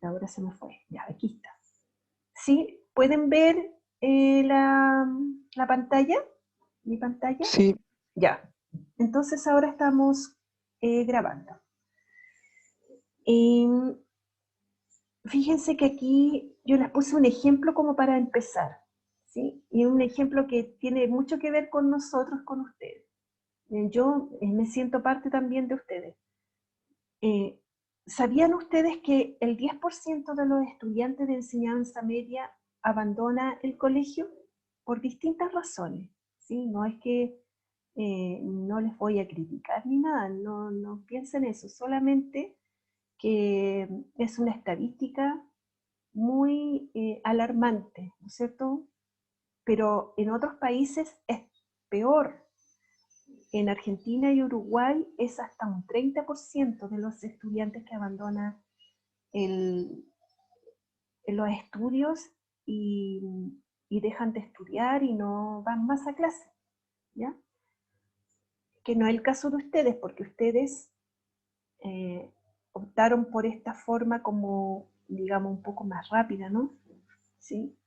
Ahora se me fue. Ya, aquí está. ¿Sí? ¿Pueden ver la pantalla? ¿Mi pantalla? Sí. Ya. Entonces ahora estamos grabando. Fíjense que aquí yo les puse un ejemplo como para empezar, ¿sí? Y un ejemplo que tiene mucho que ver con nosotros, con ustedes. Yo me siento parte también de ustedes. ¿Sabían ustedes que el 10% de los estudiantes de enseñanza media abandona el colegio? Por distintas razones, ¿sí? No es que no les voy a criticar ni nada, no piensen eso, solamente que es una estadística muy alarmante, ¿no es cierto? Pero en otros países es peor. En Argentina y Uruguay es hasta un 30% de los estudiantes que abandonan los estudios y, y dejan de estudiar y no van más a clase, ¿ya? Que no es el caso de ustedes, porque ustedes optaron por esta forma como, digamos, un poco más rápida, ¿no? ¿Sí?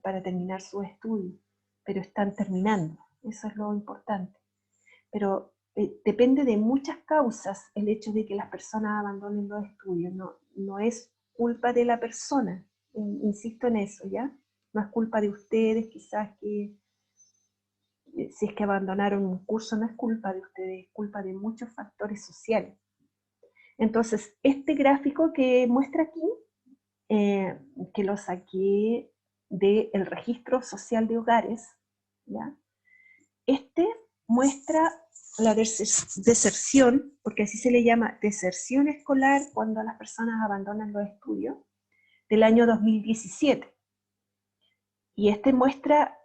Para terminar sus estudios, pero están terminando, eso es lo importante. Pero depende de muchas causas el hecho de que las personas abandonen los estudios, no es culpa de la persona, insisto en eso, ¿ya? No es culpa de ustedes, quizás que si es que abandonaron un curso, no es culpa de ustedes, es culpa de muchos factores sociales. Entonces, este gráfico que muestra aquí, que lo saqué del Registro Social de Hogares, ¿ya? Este muestra la deserción, porque así se le llama deserción escolar cuando las personas abandonan los estudios, del año 2017. Y este muestra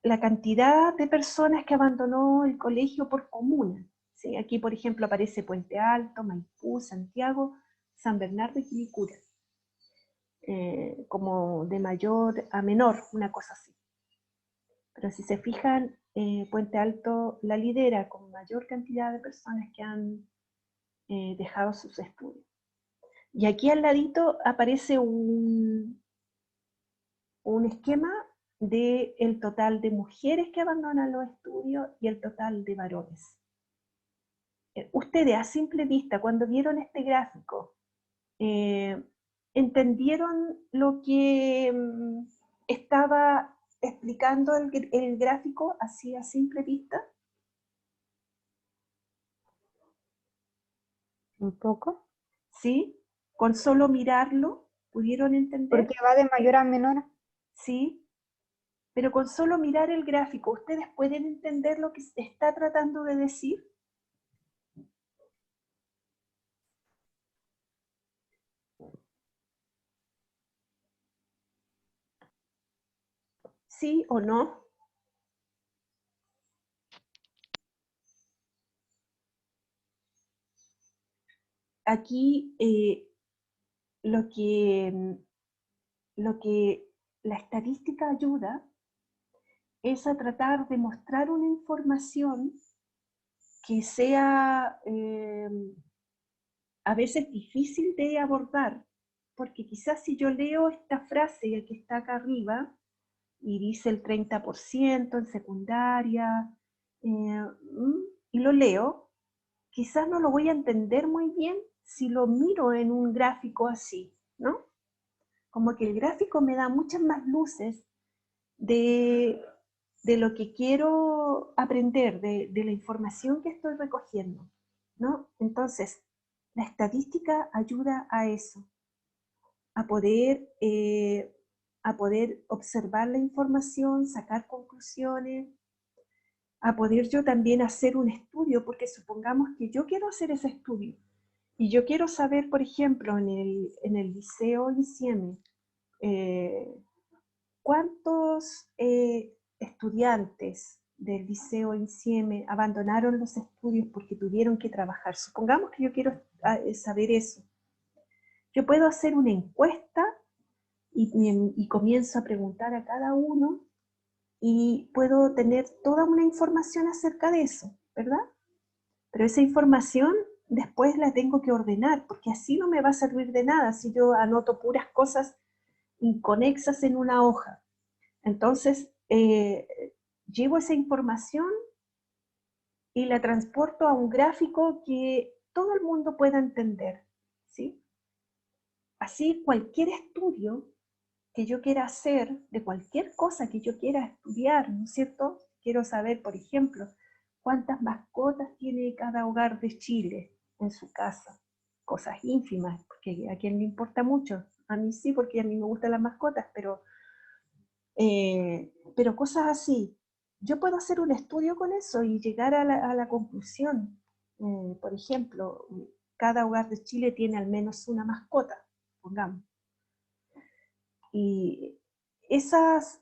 la cantidad de personas que abandonó el colegio por comuna. ¿Sí? Aquí, por ejemplo, aparece Puente Alto, Maipú, Santiago, San Bernardo y Quilicura, como de mayor a menor, una cosa así. Pero si se fijan, Puente Alto la lidera con mayor cantidad de personas que han dejado sus estudios. Y aquí al ladito aparece un esquema del total de mujeres que abandonan los estudios y el total de varones. Ustedes a simple vista, cuando vieron este gráfico, ¿entendieron lo que estaba explicando el gráfico así a simple vista? Un poco. ¿Sí? Con solo mirarlo, ¿pudieron entender? Porque va de mayor a menor. ¿Sí? Pero con solo mirar el gráfico, ¿ustedes pueden entender lo que se está tratando de decir? ¿Sí o no? Aquí lo que la estadística ayuda es a tratar de mostrar una información que sea a veces difícil de abordar, porque quizás si yo leo esta frase que está acá arriba, y dice el 30% en secundaria, y lo leo, quizás no lo voy a entender muy bien si lo miro en un gráfico así, ¿no? Como que el gráfico me da muchas más luces de, de lo que quiero aprender, de la información que estoy recogiendo, ¿no? Entonces, la estadística ayuda a eso, a poder observar la información, sacar conclusiones, a poder yo también hacer un estudio, porque supongamos que yo quiero hacer ese estudio, y yo quiero saber, por ejemplo, en el Liceo INSIEME, ¿cuántos estudiantes del Liceo INSIEME abandonaron los estudios porque tuvieron que trabajar? Supongamos que yo quiero saber eso. Yo puedo hacer una encuesta y comienzo a preguntar a cada uno y puedo tener toda una información acerca de eso, ¿verdad? Pero esa información después la tengo que ordenar, porque así no me va a servir de nada si yo anoto puras cosas inconexas en una hoja. Entonces, llevo esa información y la transporto a un gráfico que todo el mundo pueda entender, ¿sí? Así, cualquier estudio que yo quiera hacer, de cualquier cosa que yo quiera estudiar, ¿no es cierto? Quiero saber, por ejemplo, cuántas mascotas tiene cada hogar de Chile en su casa. Cosas ínfimas, porque a quién le importa mucho. A mí sí, porque a mí me gustan las mascotas, pero cosas así. Yo puedo hacer un estudio con eso y llegar a la conclusión. Por ejemplo, cada hogar de Chile tiene al menos una mascota, pongamos. Y esas,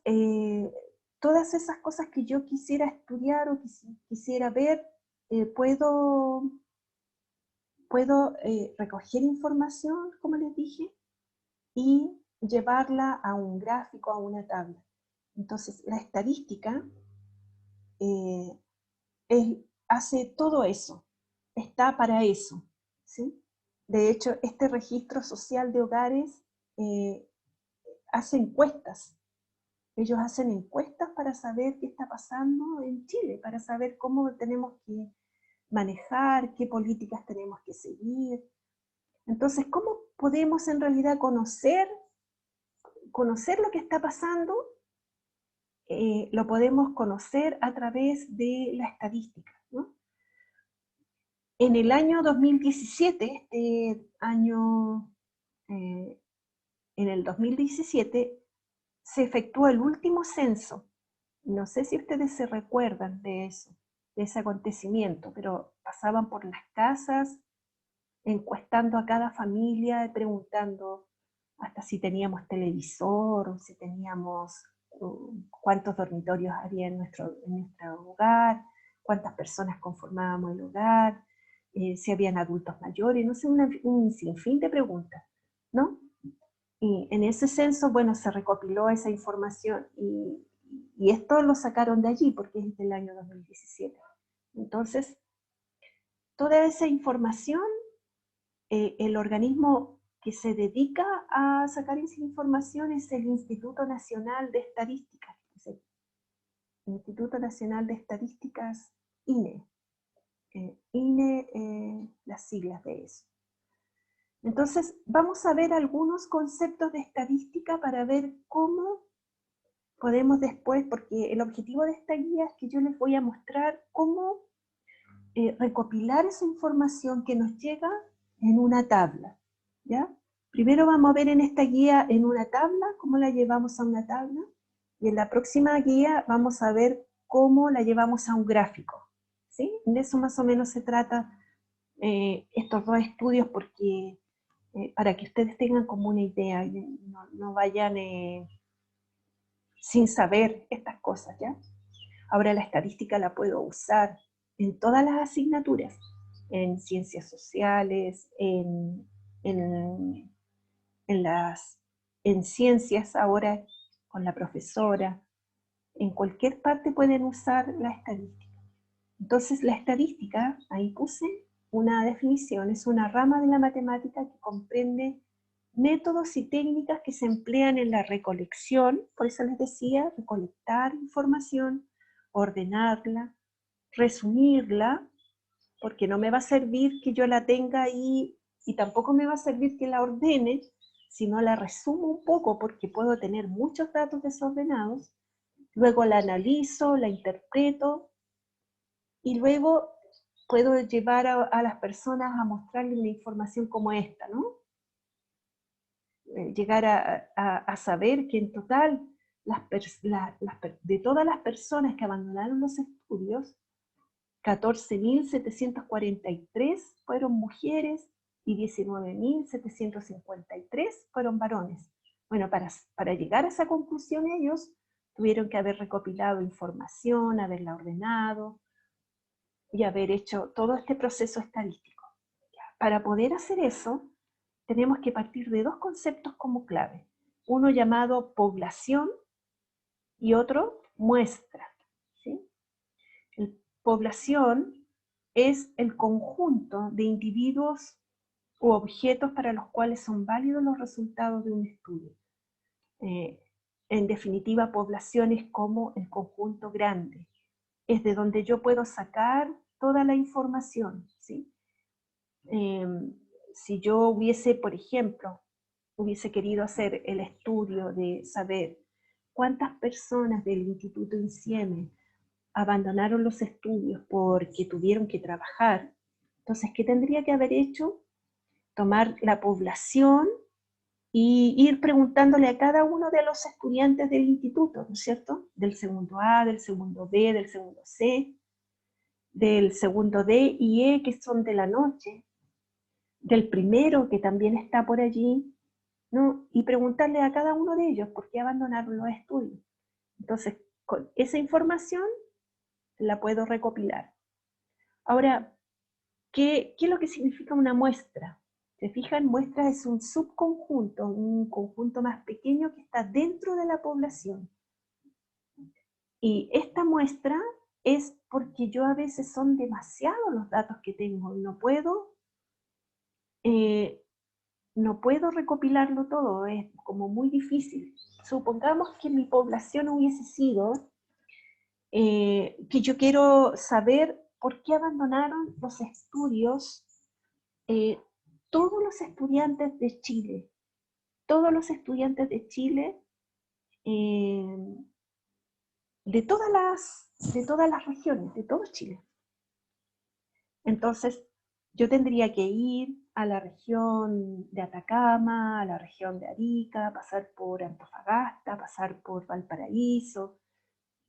todas esas cosas que yo quisiera estudiar o quisiera ver, puedo recoger información, como les dije, y llevarla a un gráfico, a una tabla. Entonces, la estadística eh, hace todo eso, está para eso, ¿sí? De hecho, este registro social de hogares eh, hace encuestas. Ellos hacen encuestas para saber qué está pasando en Chile, para saber cómo tenemos que manejar, qué políticas tenemos que seguir. Entonces, ¿cómo podemos en realidad conocer lo que está pasando? Lo podemos conocer a través de la estadística, ¿no? En el año 2017, en el 2017, se efectuó el último censo. No sé si ustedes se recuerdan de eso, de ese acontecimiento, pero pasaban por las casas, encuestando a cada familia, preguntando hasta si teníamos televisor, o si teníamos cuántos dormitorios había en nuestro hogar, cuántas personas conformábamos el hogar, si habían adultos mayores, no sé, un sinfín de preguntas, ¿no? Y en ese censo, bueno, se recopiló esa información y esto lo sacaron de allí porque es del año 2017. Entonces, toda esa información, el organismo que se dedica a sacar esa información es el Instituto Nacional de Estadísticas, el Instituto Nacional de Estadísticas, INE. INE, las siglas de eso. Entonces, vamos a ver algunos conceptos de estadística para ver cómo podemos después, porque el objetivo de esta guía es que yo les voy a mostrar cómo recopilar esa información que nos llega en una tabla, ¿ya? Primero vamos a ver en esta guía en una tabla, cómo la llevamos a una tabla, y en la próxima guía vamos a ver cómo la llevamos a un gráfico, ¿sí? De eso más o menos se trata estos dos estudios, porque para que ustedes tengan como una idea, no vayan sin saber estas cosas, ¿ya? Ahora la estadística la puedo usar en todas las asignaturas, en ciencias sociales, en, en ciencias ahora con la profesora, en cualquier parte pueden usar la estadística. Entonces la estadística, ahí puse una definición, es una rama de la matemática que comprende métodos y técnicas que se emplean en la recolección, por eso les decía, recolectar información, ordenarla, resumirla, porque no me va a servir que yo la tenga ahí y tampoco me va a servir que la ordene, si no la resumo un poco, porque puedo tener muchos datos desordenados, luego la analizo, la interpreto, y luego puedo llevar a las personas a mostrarles una información como esta, ¿no? Llegar a saber que en total de todas las personas que abandonaron los estudios, 14.743 fueron mujeres y 19.753 fueron varones. Bueno, para llegar a esa conclusión ellos tuvieron que haber recopilado información, haberla ordenado y haber hecho todo este proceso estadístico. Para poder hacer eso, tenemos que partir de dos conceptos como clave. Uno llamado población y otro muestra, ¿sí? Población es el conjunto de individuos u objetos para los cuales son válidos los resultados de un estudio. En definitiva, poblaciones como el conjunto grande. Es de donde yo puedo sacar toda la información, ¿sí? Si yo hubiese, por ejemplo, hubiese querido hacer el estudio de saber cuántas personas del Instituto INSIEME abandonaron los estudios porque tuvieron que trabajar, entonces, ¿qué tendría que haber hecho? Tomar la población y ir preguntándole a cada uno de los estudiantes del instituto, ¿no es cierto? Del segundo A, del segundo B, del segundo C, del segundo D y E, que son de la noche, del primero, que también está por allí, ¿no? Y preguntarle a cada uno de ellos por qué abandonaron los estudios. Entonces, con esa información la puedo recopilar. Ahora, ¿qué es lo que significa una muestra? ¿Se fijan? Muestra es un subconjunto, un conjunto más pequeño que está dentro de la población. Y esta muestra es porque yo a veces son demasiados los datos que tengo y no puedo recopilarlo todo, es como muy difícil. Supongamos que mi población hubiese sido que yo quiero saber por qué abandonaron los estudios eh, todos los estudiantes de Chile, todos los estudiantes de Chile, eh, de todas las regiones, de todo Chile. Entonces, yo tendría que ir a la región de Atacama, a la región de Arica, pasar por Antofagasta, pasar por Valparaíso,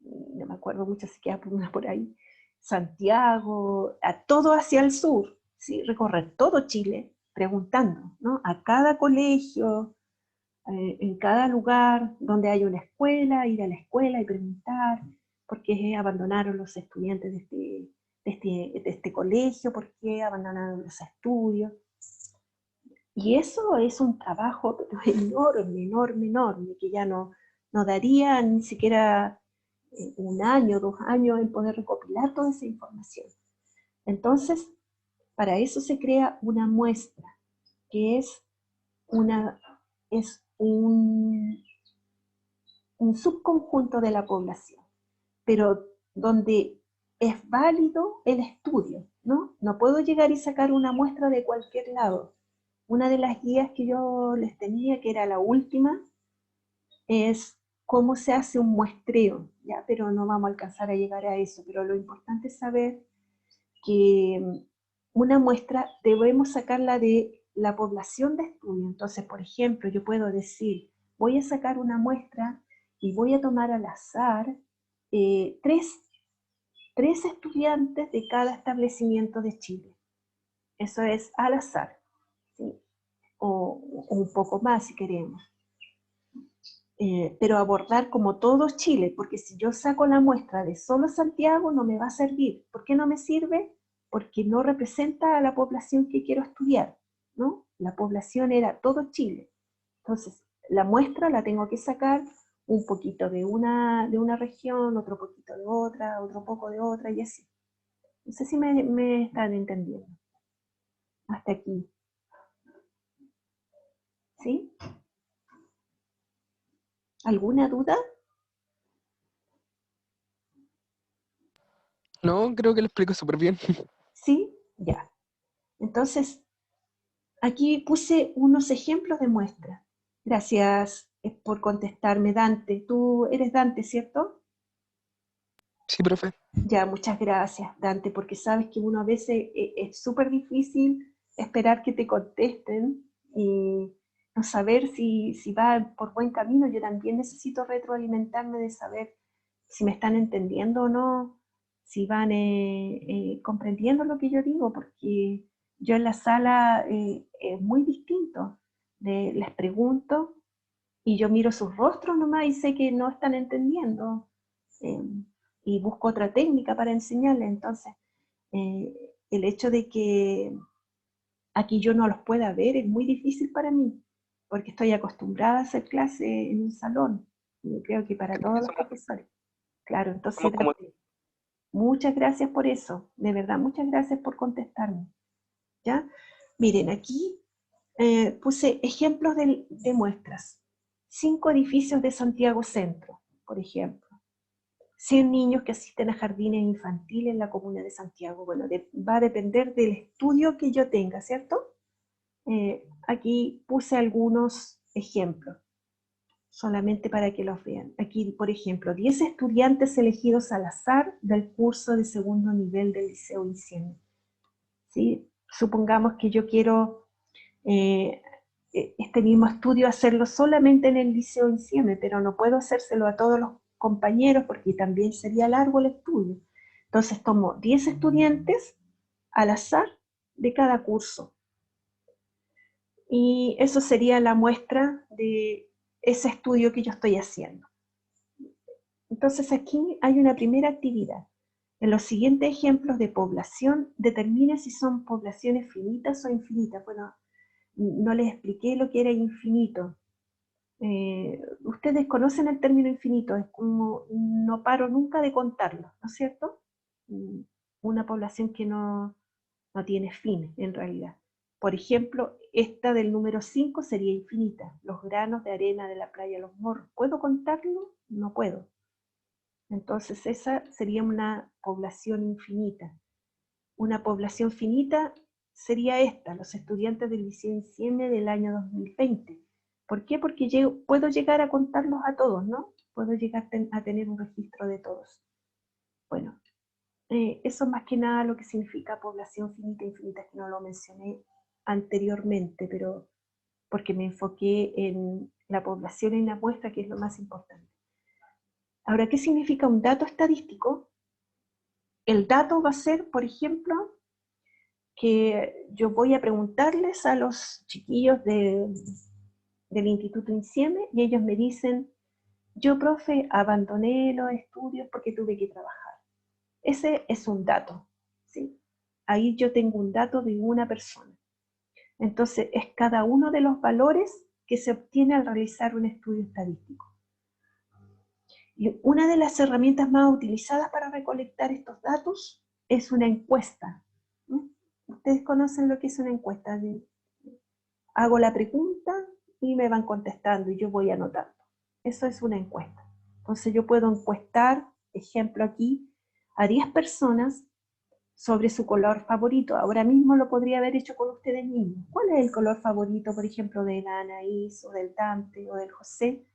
no me acuerdo mucho si queda por ahí, Santiago, a todo hacia el sur, ¿sí? Recorrer todo Chile preguntando, ¿no? A cada colegio, en cada lugar donde hay una escuela, ir a la escuela y preguntar por qué abandonaron los estudiantes de este colegio, por qué abandonaron los estudios. Y eso es un trabajo pero enorme, enorme, enorme, que ya no daría ni siquiera un año, 2 años en poder recopilar toda esa información. Entonces, para eso se crea una muestra, que es un subconjunto de la población, pero donde es válido el estudio, ¿no? No puedo llegar y sacar una muestra de cualquier lado. Una de las guías que yo les tenía, que era la última, es cómo se hace un muestreo, ¿ya? Pero no vamos a alcanzar a llegar a eso, pero lo importante es saber que una muestra debemos sacarla de la población de estudio. Entonces, por ejemplo, yo puedo decir, voy a sacar una muestra y voy a tomar al azar tres estudiantes de cada establecimiento de Chile. Eso es al azar, ¿sí? O un poco más si queremos. Pero abordar como todo Chile, porque si yo saco la muestra de solo Santiago no me va a servir. ¿Por qué no me sirve? Porque no representa a la población que quiero estudiar, ¿no? La población era todo Chile. Entonces, la muestra la tengo que sacar un poquito de una región, otro poquito de otra, otro poco de otra, y así. No sé si me están entendiendo. Hasta aquí. ¿Sí? ¿Alguna duda? No, creo que lo explico súper bien. ¿Sí? Ya. Entonces, aquí puse unos ejemplos de muestra. Gracias por contestarme, Dante. Tú eres Dante, ¿cierto? Sí, profe. Ya, muchas gracias, Dante, porque sabes que uno a veces es súper difícil esperar que te contesten y no saber si va por buen camino. Yo también necesito retroalimentarme de saber si me están entendiendo o no, si van comprendiendo lo que yo digo, porque yo en la sala es muy distinto. Les pregunto y yo miro sus rostros nomás y sé que no están entendiendo. eh, y busco otra técnica para enseñarles. Entonces, eh, el hecho de que aquí yo no los pueda ver es muy difícil para mí, porque estoy acostumbrada a hacer clase en un salón. Y yo creo que para todos los Somos, profesores. Claro, entonces, somos como, Dante, Muchas gracias por eso, de verdad, muchas gracias por contestarme. ¿Ya? Miren, aquí puse ejemplos de muestras. 5 edificios de Santiago Centro, por ejemplo. 100 niños que asisten a jardines infantiles en la comuna de Santiago. Bueno, va a depender del estudio que yo tenga, ¿cierto? Aquí puse algunos ejemplos, solamente para que los vean. Aquí, por ejemplo, 10 estudiantes elegidos al azar del curso de segundo nivel del Liceo Insieme. ¿Sí? Supongamos que yo quiero este mismo estudio hacerlo solamente en el Liceo Insieme, pero no puedo hacérselo a todos los compañeros porque también sería largo el estudio. Entonces tomo 10 estudiantes al azar de cada curso. Y eso sería la muestra de ese estudio que yo estoy haciendo. Entonces aquí hay una primera actividad. En los siguientes ejemplos de población, determine si son poblaciones finitas o infinitas. Bueno, no les expliqué lo que era infinito. Ustedes conocen el término infinito, es como no paro nunca de contarlo, ¿no es cierto? Una población que no tiene fin, en realidad. Por ejemplo, esta del número 5 sería infinita. Los granos de arena de la playa Los Morros. ¿Puedo contarlo? No puedo. Entonces esa sería una población infinita. Una población finita sería esta, los estudiantes del Liceo Insieme del año 2020. ¿Por qué? Porque puedo llegar a contarlos a todos, ¿no? Puedo llegar a tener un registro de todos. Bueno, eso más que nada lo que significa población finita e infinita, que no lo mencioné anteriormente, pero porque me enfoqué en la población y la muestra, que es lo más importante. Ahora, ¿qué significa un dato estadístico? El dato va a ser, por ejemplo, que yo voy a preguntarles a los chiquillos del Instituto Insieme y ellos me dicen, yo, profe, abandoné los estudios porque tuve que trabajar. Ese es un dato, ¿sí? Ahí yo tengo un dato de una persona. Entonces, es cada uno de los valores que se obtiene al realizar un estudio estadístico. Y una de las herramientas más utilizadas para recolectar estos datos es una encuesta. ¿No? Ustedes conocen lo que es una encuesta. Hago la pregunta y me van contestando y yo voy anotando. Eso es una encuesta. Entonces yo puedo encuestar, ejemplo aquí, a 10 personas sobre su color favorito. Ahora mismo lo podría haber hecho con ustedes mismos. ¿Cuál es el color favorito, por ejemplo, de la Anaís o del Dante o del José?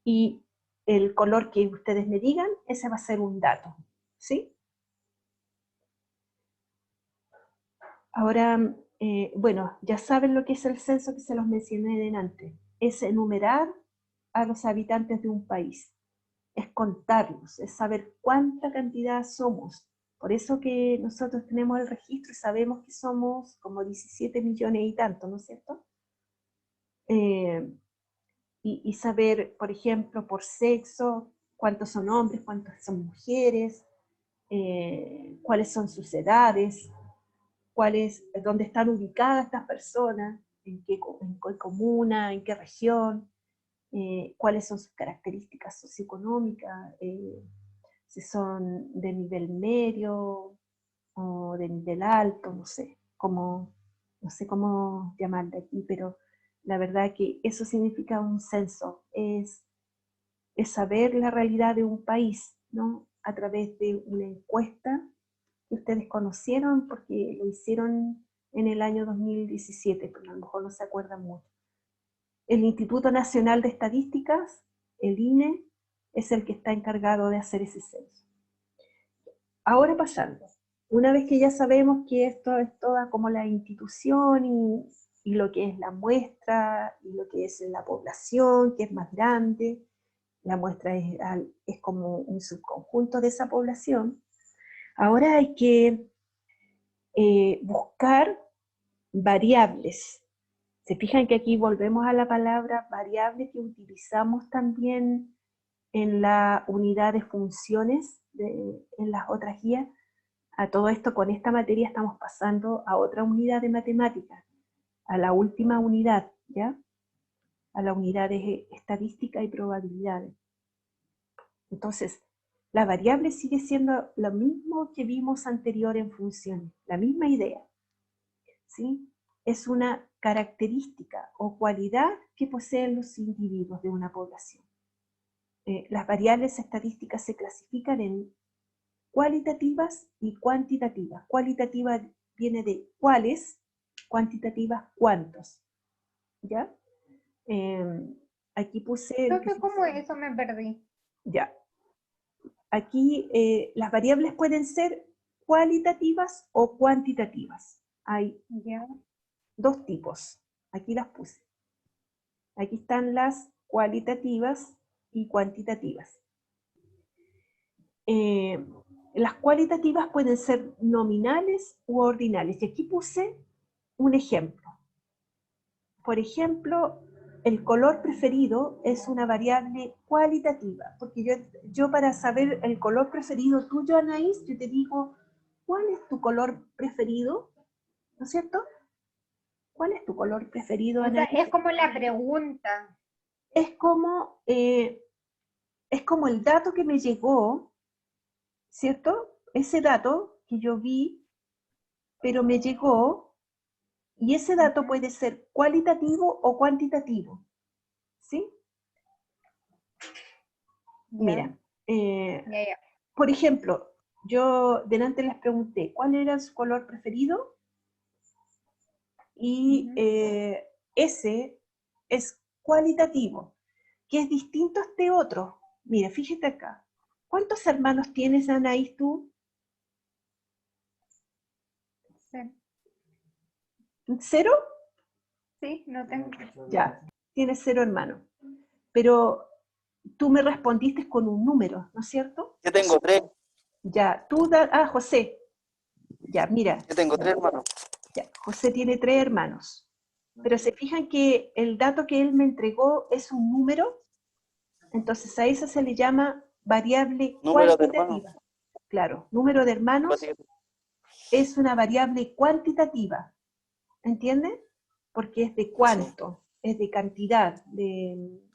Y el color que ustedes me digan, ese va a ser un dato, ¿sí? Ahora, bueno, ya saben lo que es el censo, que se los mencioné delante. Es enumerar a los habitantes de un país. Es contarlos, es saber cuánta cantidad somos. Por eso que nosotros tenemos el registro y sabemos que somos como 17 millones y tanto, ¿no es cierto? Y saber, por ejemplo, por sexo, cuántos son hombres, cuántos son mujeres, cuáles son sus edades, dónde están ubicadas estas personas, en qué comuna, en qué región, cuáles son sus características socioeconómicas, si son de nivel medio o de nivel alto, no sé cómo llamarle aquí, pero la verdad que eso significa un censo, es saber la realidad de un país, ¿no? A través de una encuesta que ustedes conocieron porque lo hicieron en el año 2017, pero a lo mejor no se acuerdan mucho. El Instituto Nacional de Estadísticas, el INE, es el que está encargado de hacer ese censo. Ahora pasando, una vez que ya sabemos que esto es toda como la institución y lo que es la muestra y lo que es la población, que es más grande, la muestra es como un subconjunto de esa población, ahora hay que buscar variables. Se fijan que aquí volvemos a la palabra variable que utilizamos también en la unidad de funciones, en las otras guías. A todo esto, con esta materia estamos pasando a otra unidad de matemáticas, a la última unidad, ¿ya? A la unidad de estadística y probabilidades. Entonces, La variable sigue siendo lo mismo que vimos anterior en funciones, la misma idea, ¿sí? Es una característica o cualidad que poseen los individuos de una población. Las variables estadísticas se clasifican en cualitativas y cuantitativas. Cualitativa viene de cuáles, cuantitativas cuántos. ¿Ya? Aquí puse... Entonces, ¿cómo es eso? Me perdí. Ya. Aquí las variables pueden ser cualitativas o cuantitativas. Hay Ya. dos tipos. Aquí las puse. Aquí están las cualitativas y cuantitativas. Las cualitativas pueden ser nominales u ordinales. Y aquí puse un ejemplo. Por ejemplo, el color preferido es una variable cualitativa, porque yo para saber el color preferido tuyo, Anaís, yo te digo, ¿cuál es tu color preferido? ¿No es cierto? ¿Cuál es tu color preferido, O sea, Anaís? es como la pregunta. Es como el dato que me llegó, ¿cierto? Ese dato que yo vi, pero me llegó, y ese dato puede ser cualitativo o cuantitativo, ¿sí? Ya. Mira, Ya. por ejemplo, yo delante les pregunté cuál era su color preferido y ese es cualitativo, que es distinto a este otro. Mira, fíjate acá. ¿Cuántos hermanos tienes, Anaís, tú? Sí. ¿Cero? Sí, no tengo. Ya, tienes 0 hermanos. Pero tú me respondiste con un número, ¿no es cierto? Yo tengo 3. Ya, José. Ya, mira. Yo tengo 3 hermanos. Ya, José tiene 3 hermanos. Pero se fijan que el dato que él me entregó es un número, entonces a eso se le llama variable Número de hermanos. cuantitativa. Claro, número de hermanos es una variable cuantitativa, ¿entiendes? Porque es de cuánto, es de cantidad,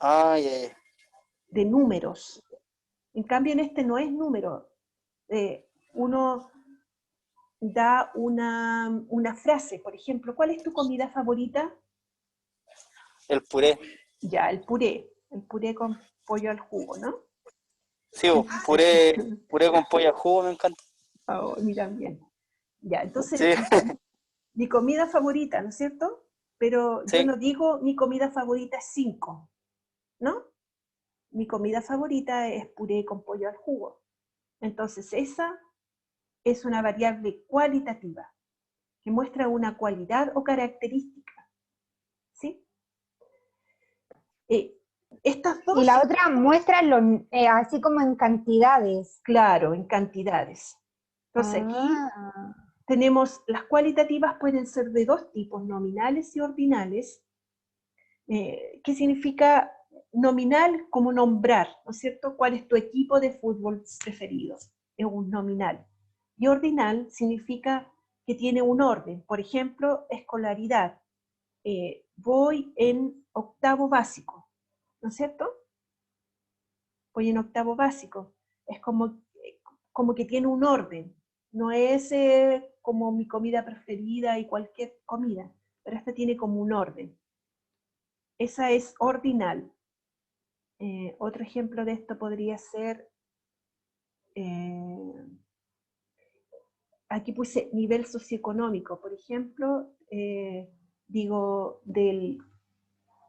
Ah, ya, ya. de números. En cambio, en este no es número. Uno da una frase, por ejemplo, ¿cuál es tu comida favorita? El puré. Ya, el puré con pollo al jugo, ¿no? Sí, Entonces, puré con pollo al jugo me encanta. oh, mira bien. Ya, entonces, Sí, mi comida favorita, ¿no es cierto? Pero yo sí. no digo mi comida favorita es 5, ¿no? Mi comida favorita es puré con pollo al jugo. Entonces, esa es una variable cualitativa, que muestra una cualidad o característica, ¿sí? Estas Y dos, la otra muestra así como en cantidades. claro, en cantidades. Entonces, aquí Ah, tenemos, las cualitativas pueden ser de dos tipos, nominales y ordinales. ¿Qué significa nominal? Como nombrar, ¿no es cierto? ¿Cuál es tu equipo de fútbol preferido? Es un nominal. Y ordinal significa que tiene un orden. Por ejemplo, escolaridad. Voy en octavo básico, ¿no es cierto? Voy en octavo básico. Es como que tiene un orden. No es como mi comida preferida y cualquier comida, pero esta tiene como un orden. Esa es ordinal. Otro ejemplo de esto podría ser, eh, aquí puse nivel socioeconómico, por ejemplo, digo del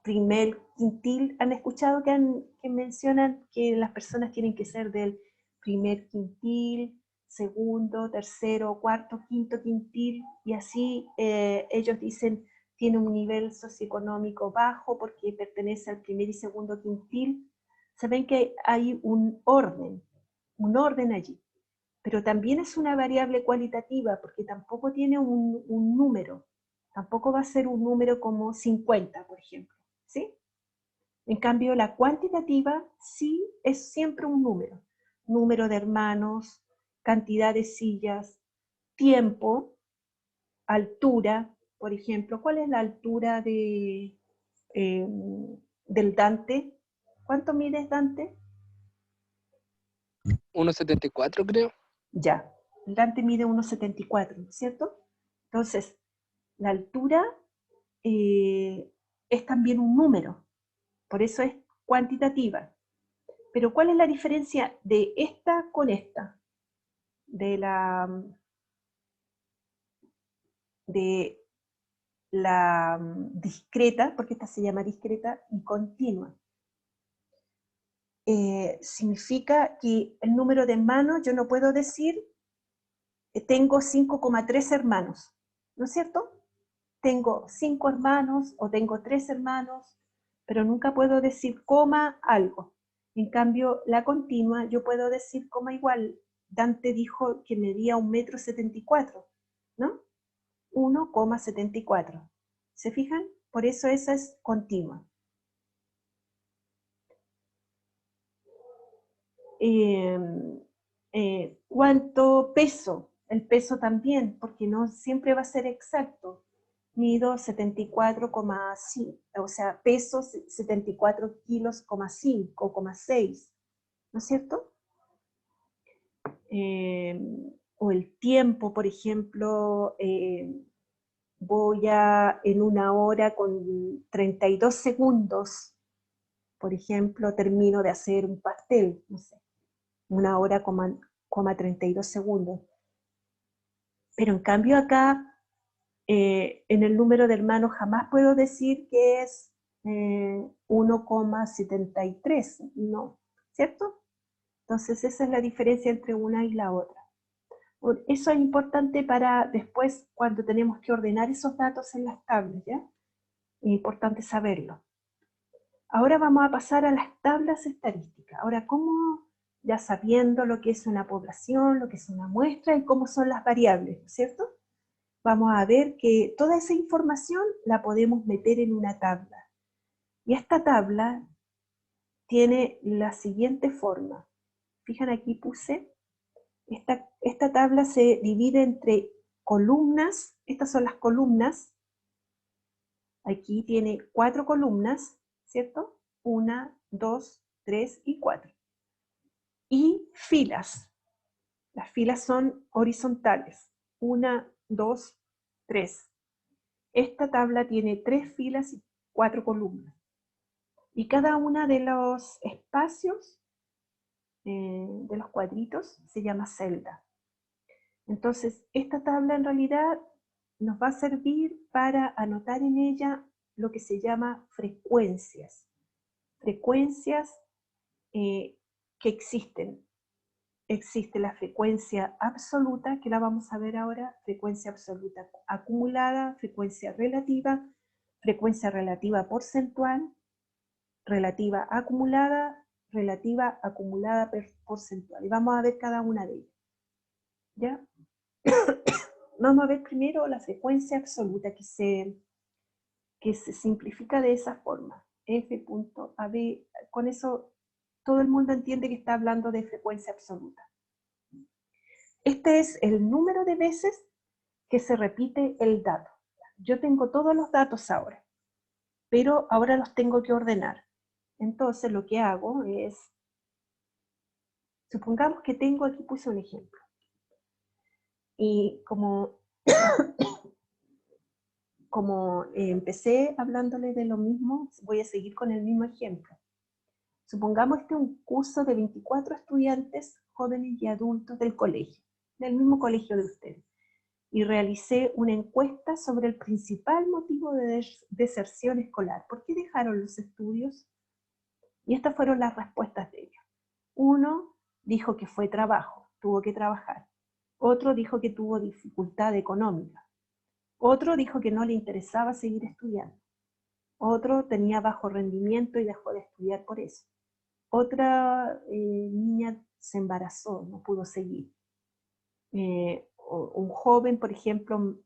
primer quintil. ¿Han escuchado que mencionan que las personas tienen que ser del primer quintil, segundo, tercero, cuarto, quinto quintil? Y así ellos dicen tiene un nivel socioeconómico bajo porque pertenece al primer y segundo quintil. Saben que hay un orden allí, pero también es una variable cualitativa porque tampoco tiene un número, tampoco va a ser un número como 50, por ejemplo, ¿sí? En cambio, la cuantitativa sí es siempre un número de hermanos, cantidad de sillas, tiempo, altura, por ejemplo. ¿Cuál es la altura eh, del Dante? ¿Cuánto mides, Dante? 1,74 creo. Ya, Dante mide 1,74, ¿cierto? Entonces, la altura es también un número, por eso es cuantitativa. Pero ¿cuál es la diferencia de esta con esta? De la discreta, porque esta se llama discreta, y continua. Significa que el número de hermanos, yo no puedo decir tengo 5,3 hermanos, ¿no es cierto? Tengo 5 hermanos o tengo 3 hermanos, pero nunca puedo decir coma algo. En cambio, la continua, yo puedo decir coma igual. Dante dijo que medía 1,74 m, ¿no? 1,74. ¿Se fijan? Por eso esa es continua. ¿Cuánto peso? El peso también, porque no siempre va a ser exacto. Mido 74,5, o sea, peso 74 kilos, 5,6, ¿no es cierto? O el tiempo, por ejemplo, voy en 1 hora con 32 segundos, por ejemplo, termino de hacer un pastel, no sé, 1 hora, 32 segundos. Pero en cambio acá, en el número de hermanos jamás puedo decir que es 1,73, no, ¿cierto? Entonces esa es la diferencia entre una y la otra. Eso es importante para después, cuando tenemos que ordenar esos datos en las tablas, ¿ya? Es importante saberlo. Ahora vamos a pasar a las tablas estadísticas. Ahora, ¿cómo? Ya sabiendo lo que es una población, lo que es una muestra y cómo son las variables, ¿cierto? Vamos a ver que toda esa información la podemos meter en una tabla. Y esta tabla tiene la siguiente forma. Fijan, aquí puse, esta tabla se divide entre columnas, estas son las columnas, aquí tiene 4 columnas, ¿cierto? 1, 2, 3 y 4. Y filas, las filas son horizontales, 1, 2, 3. Esta tabla tiene 3 filas y 4 columnas. Y cada una de los espacios, de los cuadritos, se llama celda. Entonces, esta tabla en realidad nos va a servir para anotar en ella lo que se llama frecuencias. Frecuencias que existen. Existe la frecuencia absoluta, que la vamos a ver ahora, frecuencia absoluta acumulada, frecuencia relativa porcentual, relativa acumulada porcentual. Y vamos a ver cada una de ellas. ¿Ya? Vamos a ver primero la frecuencia absoluta, que se simplifica de esa forma. F.AB, con eso todo el mundo entiende que está hablando de frecuencia absoluta. Este es el número de veces que se repite el dato. Yo tengo todos los datos ahora, pero ahora los tengo que ordenar. Entonces lo que hago es, supongamos que tengo, aquí puse un ejemplo, y como empecé hablándole de lo mismo, voy a seguir con el mismo ejemplo. Supongamos este es un curso de 24 estudiantes, jóvenes y adultos del colegio, del mismo colegio de ustedes, y realicé una encuesta sobre el principal motivo de deserción escolar. ¿Por qué dejaron los estudios? Y estas fueron las respuestas de ellos. Uno dijo que fue trabajo, tuvo que trabajar. Otro dijo que tuvo dificultad económica. Otro dijo que no le interesaba seguir estudiando. Otro tenía bajo rendimiento y dejó de estudiar por eso. Otra niña se embarazó, no pudo seguir. Un joven, por ejemplo,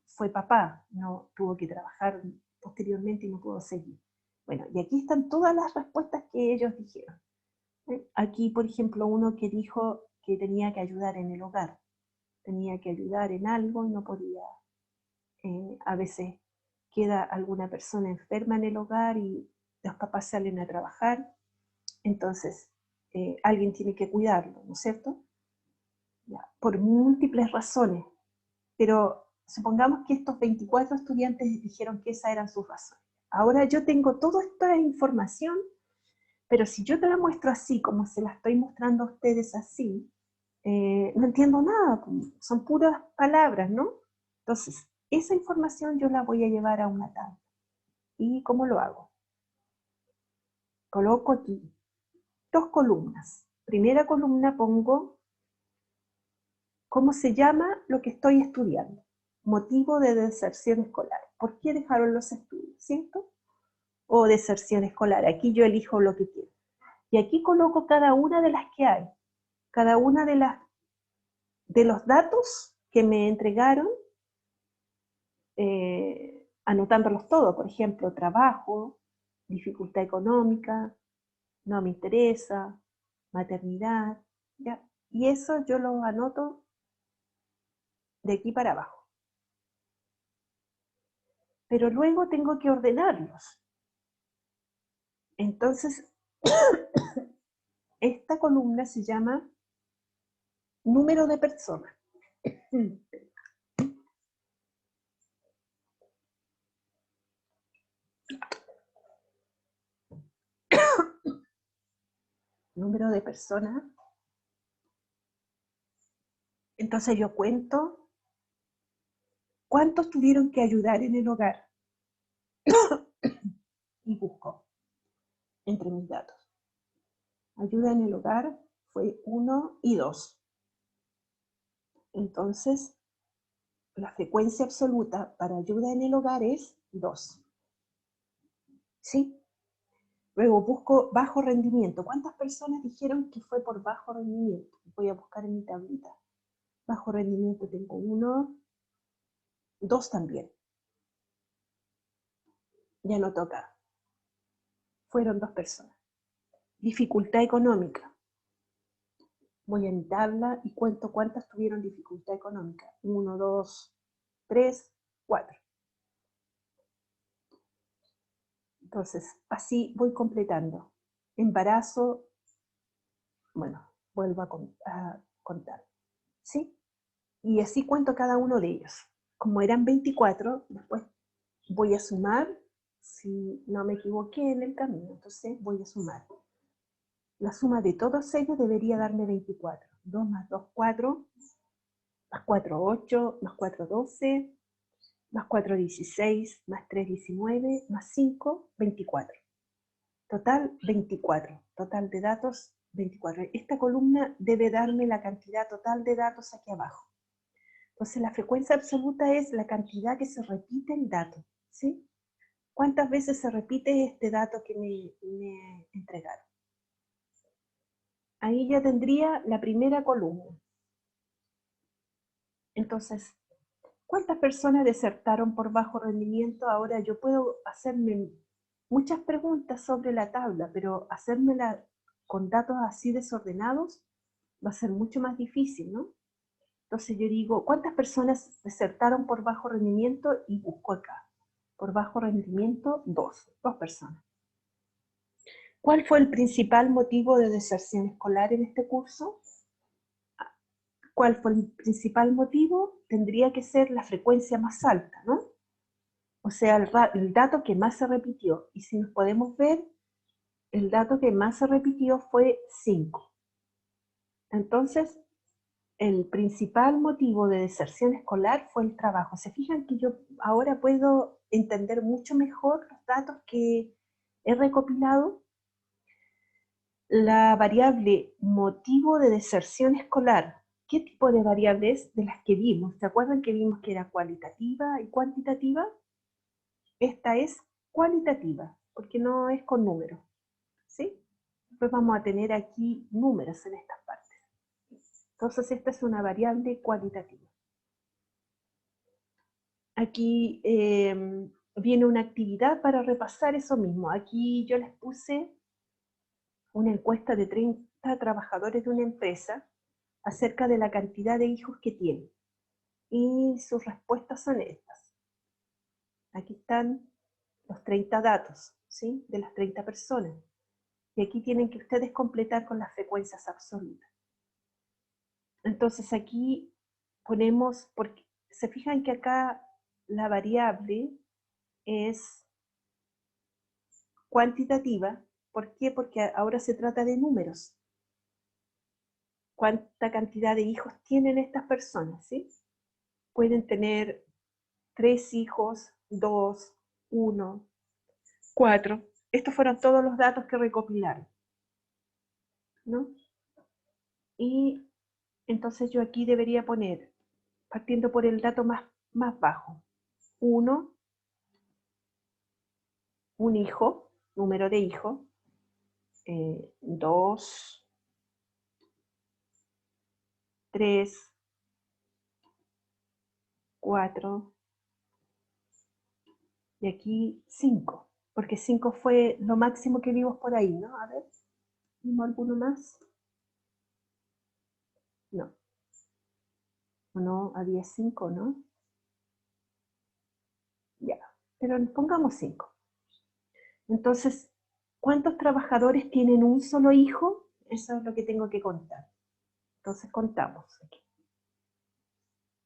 fue papá, no tuvo que trabajar posteriormente y no pudo seguir. Bueno, y aquí están todas las respuestas que ellos dijeron. Aquí, por ejemplo, uno que dijo que tenía que ayudar en el hogar, tenía que ayudar en algo y no podía. A veces queda alguna persona enferma en el hogar y los papás salen a trabajar, entonces alguien tiene que cuidarlo, ¿no es cierto? Ya, por múltiples razones, pero supongamos que estos 24 estudiantes dijeron que esas eran sus razones. Ahora yo tengo toda esta información, pero si yo te la muestro así, como se la estoy mostrando a ustedes así, no entiendo nada, son puras palabras, ¿no? Entonces, esa información yo la voy a llevar a una tabla. ¿Y cómo lo hago? Coloco aquí 2 columnas. Primera columna pongo cómo se llama lo que estoy estudiando. Motivo de deserción escolar. ¿Por qué dejaron los estudios? ¿Cierto? O deserción escolar. Aquí yo elijo lo que quiero. Y aquí coloco cada una de las que hay. Cada una de los datos que me entregaron, anotándolos todos. Por ejemplo, trabajo, dificultad económica, no me interesa, maternidad, ¿ya? Y eso yo lo anoto de aquí para abajo. Pero luego tengo que ordenarlos. Entonces, esta columna se llama número de personas. Número de personas. Entonces yo cuento cuántos tuvieron que ayudar en el hogar y busco entre mis datos. Ayuda en el hogar fue 1 y 2. Entonces, la frecuencia absoluta para ayuda en el hogar es 2. ¿Sí? Luego busco bajo rendimiento. ¿Cuántas personas dijeron que fue por bajo rendimiento? Voy a buscar en mi tablita. Bajo rendimiento tengo 1, 2 también. Ya no toca. Fueron 2 personas. Dificultad económica. Voy a mi tabla y cuento cuántas tuvieron dificultad económica. 1, 2, 3, 4. Entonces, así voy completando. Embarazo, bueno, vuelvo a contar. ¿Sí? Y así cuento cada uno de ellos. Como eran 24, después voy a sumar, si no me equivoqué en el camino, entonces voy a sumar. La suma de todos ellos debería darme 24. 2 más 2, 4, más 4, 8, más 4, 12, más 4, 16, más 3, 19, más 5, 24. Total, 24. Total de datos, 24. Esta columna debe darme la cantidad total de datos aquí abajo. Entonces, la frecuencia absoluta es la cantidad que se repite el dato, ¿sí? ¿Cuántas veces se repite este dato que me entregaron? Ahí ya tendría la primera columna. Entonces, ¿cuántas personas desertaron por bajo rendimiento? Ahora yo puedo hacerme muchas preguntas sobre la tabla, pero hacérmela con datos así desordenados va a ser mucho más difícil, ¿no? Entonces yo digo, ¿cuántas personas desertaron por bajo rendimiento? Y busco acá. Por bajo rendimiento, 2 personas. ¿Cuál fue el principal motivo de deserción escolar en este curso? ¿Cuál fue el principal motivo? Tendría que ser la frecuencia más alta, ¿no? O sea, el dato que más se repitió. Y si nos podemos ver, el dato que más se repitió fue 5. Entonces, el principal motivo de deserción escolar fue el trabajo. ¿Se fijan que yo ahora puedo entender mucho mejor los datos que he recopilado? La variable motivo de deserción escolar. ¿Qué tipo de variable es? De las que vimos. ¿Se acuerdan que vimos que era cualitativa y cuantitativa? Esta es cualitativa, porque no es con números, ¿sí? Después vamos a tener aquí números en estas partes. Entonces esta es una variable cualitativa. Aquí viene una actividad para repasar eso mismo. Aquí yo les puse una encuesta de 30 trabajadores de una empresa acerca de la cantidad de hijos que tienen. Y sus respuestas son estas. Aquí están los 30 datos, ¿sí? De las 30 personas. Y aquí tienen que ustedes completar con las frecuencias absolutas. Entonces aquí ponemos, porque se fijan que acá la variable es cuantitativa. ¿Por qué? Porque ahora se trata de números. ¿Cuánta cantidad de hijos tienen estas personas? ¿Sí? Pueden tener 3 hijos, 2, 1, 4. Estos fueron todos los datos que recopilaron, ¿no? Y entonces yo aquí debería poner, partiendo por el dato más bajo, 1, un hijo, número de hijos, 2, 3, 4, y aquí 5, porque 5 fue lo máximo que vimos por ahí, ¿no? A ver, ¿vimos alguno más? No. No, había 5, ¿no? Ya, pero pongamos 5. Entonces, ¿cuántos trabajadores tienen un solo hijo? Eso es lo que tengo que contar. Entonces contamos aquí.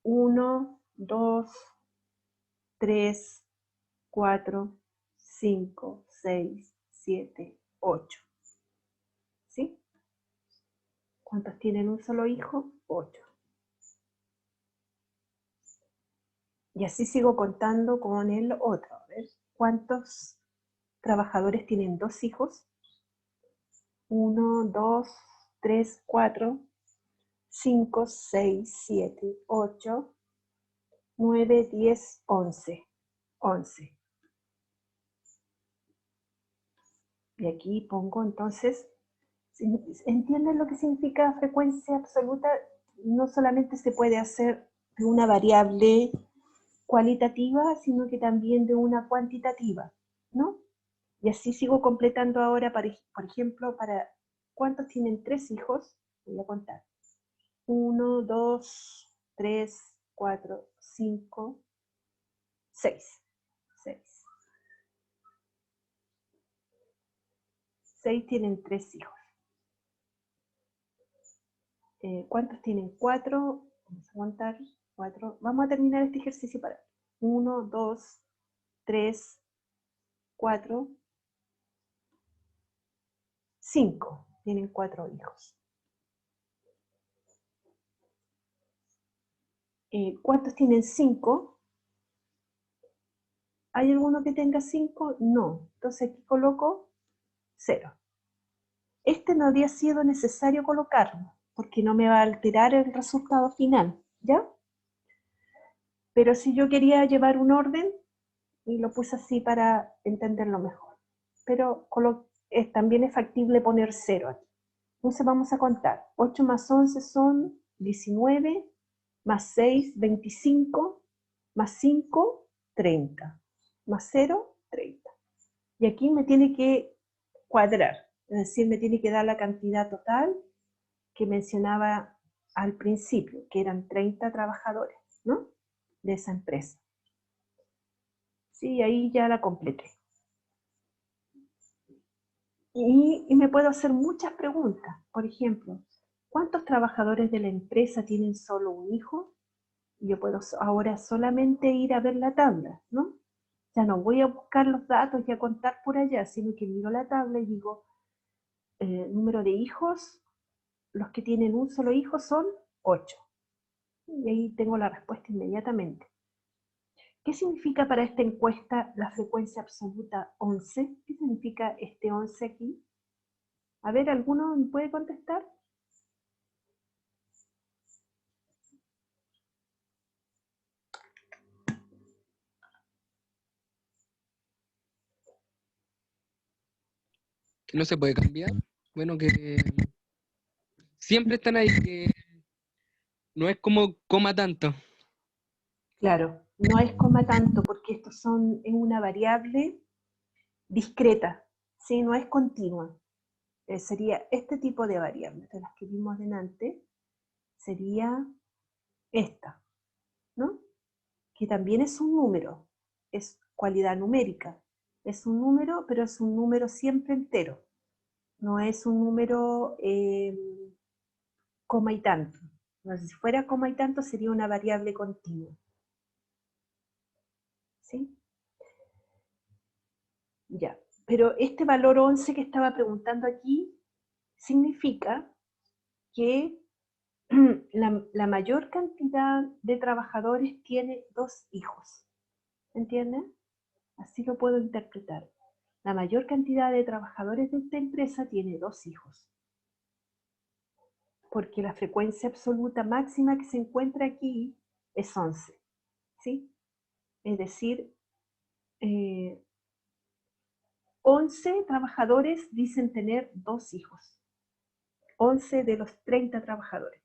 1, 2, 3, 4, 5, 6, 7, 8. ¿Sí? ¿Cuántos tienen un solo hijo? 8. Y así sigo contando con el otro. A ver, ¿cuántos trabajadores tienen 2 hijos? 1, 2, 3, 4, 5, 6, 7, 8, 9, 10, 11. 11. Y aquí pongo entonces, ¿entienden lo que significa frecuencia absoluta? No solamente se puede hacer de una variable cualitativa, sino que también de una cuantitativa, ¿no? Y así sigo completando ahora, por ejemplo, para ¿cuántos tienen 3 hijos? Voy a contar. 1, 2, 3, 4, 5, 6. 6. 6 tienen 3 hijos. ¿Cuántos tienen 4? Vamos a contar 4. Vamos a terminar este ejercicio para 1, 2, 3, 4, 5. Tienen 4 hijos. ¿Cuántos tienen 5? ¿Hay alguno que tenga 5? No. Entonces aquí coloco 0. Este no había sido necesario colocarlo, porque no me va a alterar el resultado final, ¿ya? Pero si yo quería llevar un orden, y lo puse así para entenderlo mejor. Pero también es factible poner 0 aquí. Entonces vamos a contar. 8 más 11 son 19, más 6, 25, más 5, 30, más 0, 30. Y aquí me tiene que cuadrar, es decir, me tiene que dar la cantidad total que mencionaba al principio, que eran 30 trabajadores, ¿no? De esa empresa. Sí, ahí ya la completé. Y me puedo hacer muchas preguntas. Por ejemplo, ¿cuántos trabajadores de la empresa tienen solo un hijo? Yo puedo ahora solamente ir a ver la tabla, ¿no? Ya no voy a buscar los datos y a contar por allá, sino que miro la tabla y digo, número de hijos, los que tienen un solo hijo son 8. Y ahí tengo la respuesta inmediatamente. ¿Qué significa para esta encuesta la frecuencia absoluta 11? ¿Qué significa este 11 aquí? A ver, ¿alguno me puede contestar? Que no se puede cambiar. Bueno, que siempre están ahí, que no es como coma tanto. Claro, no es coma tanto porque estos es una variable discreta, ¿sí? No es continua. Sería este tipo de variables de las que vimos delante, sería esta, ¿no? Que también es un número, es cualidad numérica. Es un número, pero es un número siempre entero, No es un número coma y tanto. Entonces, si fuera coma y tanto sería una variable continua. ¿Sí? Ya. Pero este valor 11 que estaba preguntando aquí significa que la mayor cantidad de trabajadores tiene 2 hijos. ¿Entienden? Así lo puedo interpretar. La mayor cantidad de trabajadores de esta empresa tiene 2 hijos. Porque la frecuencia absoluta máxima que se encuentra aquí es 11. ¿Sí? Es decir, 11 trabajadores dicen tener 2 hijos. 11 de los 30 trabajadores.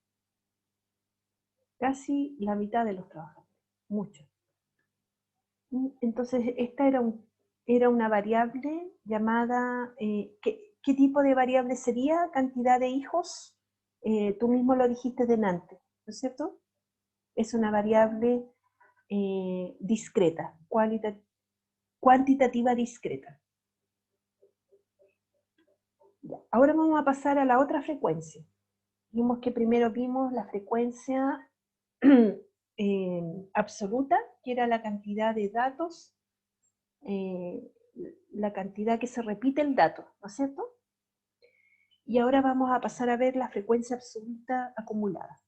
Casi la mitad de los trabajadores. Mucho. Entonces, esta era una variable llamada, ¿qué tipo de variable sería? ¿Cantidad de hijos? Tú mismo lo dijiste delante, ¿no es cierto? Es una variable discreta, cuantitativa discreta. Ya. Ahora vamos a pasar a la otra frecuencia. Vimos que primero vimos la frecuencia absoluta, que era la cantidad de datos, la cantidad que se repite el dato, ¿no es cierto? Y ahora vamos a pasar a ver la frecuencia absoluta acumulada.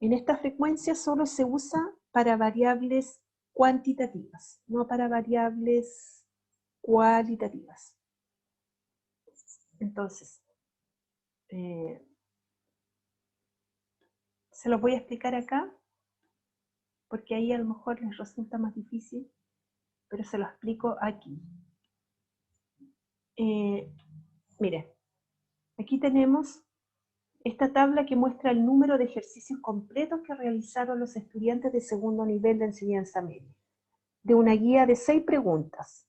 En esta frecuencia solo se usa para variables cuantitativas, no para variables cualitativas. Entonces, se los voy a explicar acá, porque ahí a lo mejor les resulta más difícil, pero se lo explico aquí. Mire, aquí tenemos esta tabla que muestra el número de ejercicios completos que realizaron los estudiantes de segundo nivel de enseñanza media, de una guía de 6 preguntas.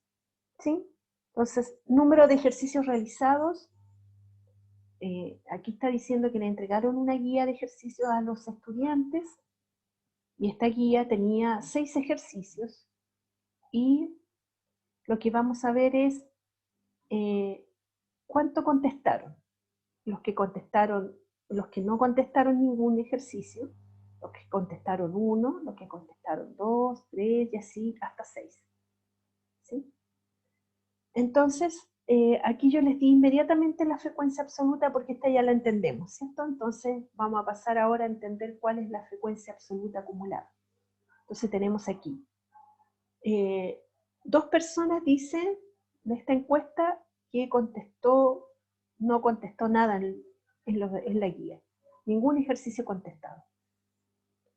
¿Sí? Entonces, número de ejercicios realizados, aquí está diciendo que le entregaron una guía de ejercicios a los estudiantes, y esta guía tenía 6 ejercicios, y lo que vamos a ver es cuánto contestaron. Los que no contestaron ningún ejercicio, los que contestaron 1, los que contestaron 2, 3 y así hasta 6. ¿Sí? Entonces, aquí yo les di inmediatamente la frecuencia absoluta porque esta ya la entendemos, ¿cierto? Entonces vamos a pasar ahora a entender cuál es la frecuencia absoluta acumulada. Entonces tenemos aquí 2 personas dicen de esta encuesta que no contestó nada en la guía. Ningún ejercicio contestado.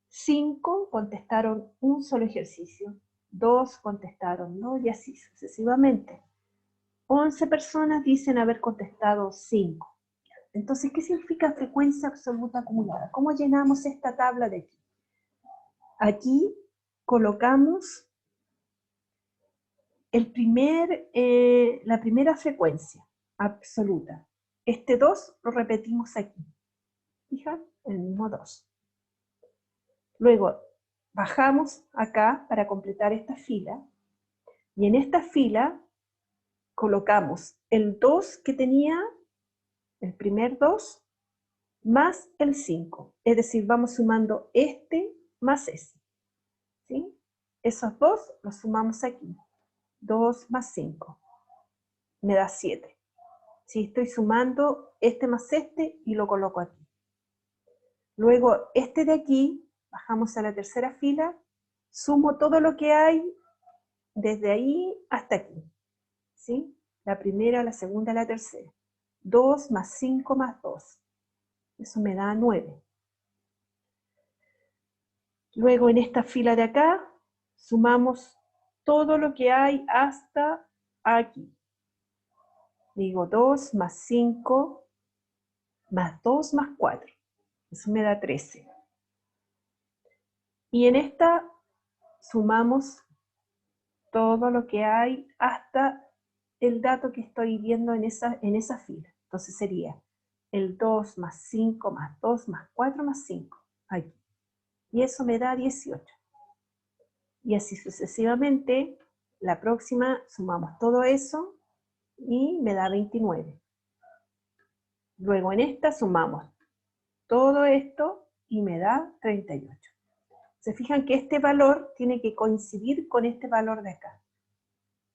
5 contestaron un solo ejercicio. 2 contestaron 2 y así sucesivamente. 11 personas dicen haber contestado 5. Entonces, ¿qué significa frecuencia absoluta acumulada? ¿Cómo llenamos esta tabla de aquí? Aquí colocamos la primera frecuencia absoluta. Este 2 lo repetimos aquí. Fijan, el mismo 2. Luego, bajamos acá para completar esta fila. Y en esta fila colocamos el 2 que tenía, el primer 2, más el 5. Es decir, vamos sumando este más ese. ¿Sí? Esos 2 los sumamos aquí. 2 más 5. Me da 7. Si estoy sumando este más este y lo coloco aquí. Luego, este de aquí, bajamos a la tercera fila, sumo todo lo que hay desde ahí hasta aquí. ¿Sí? La primera, la segunda, la tercera. 2 más 5 más 2. Eso me da 9. Luego, en esta fila de acá, sumamos todo lo que hay hasta aquí. Digo 2 más 5 más 2 más 4. Eso me da 13. Y en esta sumamos todo lo que hay hasta el dato que estoy viendo en esa fila. Entonces sería el 2 más 5 más 2 más 4 más 5. Aquí. Y eso me da 18. Y así sucesivamente, la próxima sumamos todo eso y me da 29. Luego en esta sumamos todo esto y me da 38. Se fijan que este valor tiene que coincidir con este valor de acá.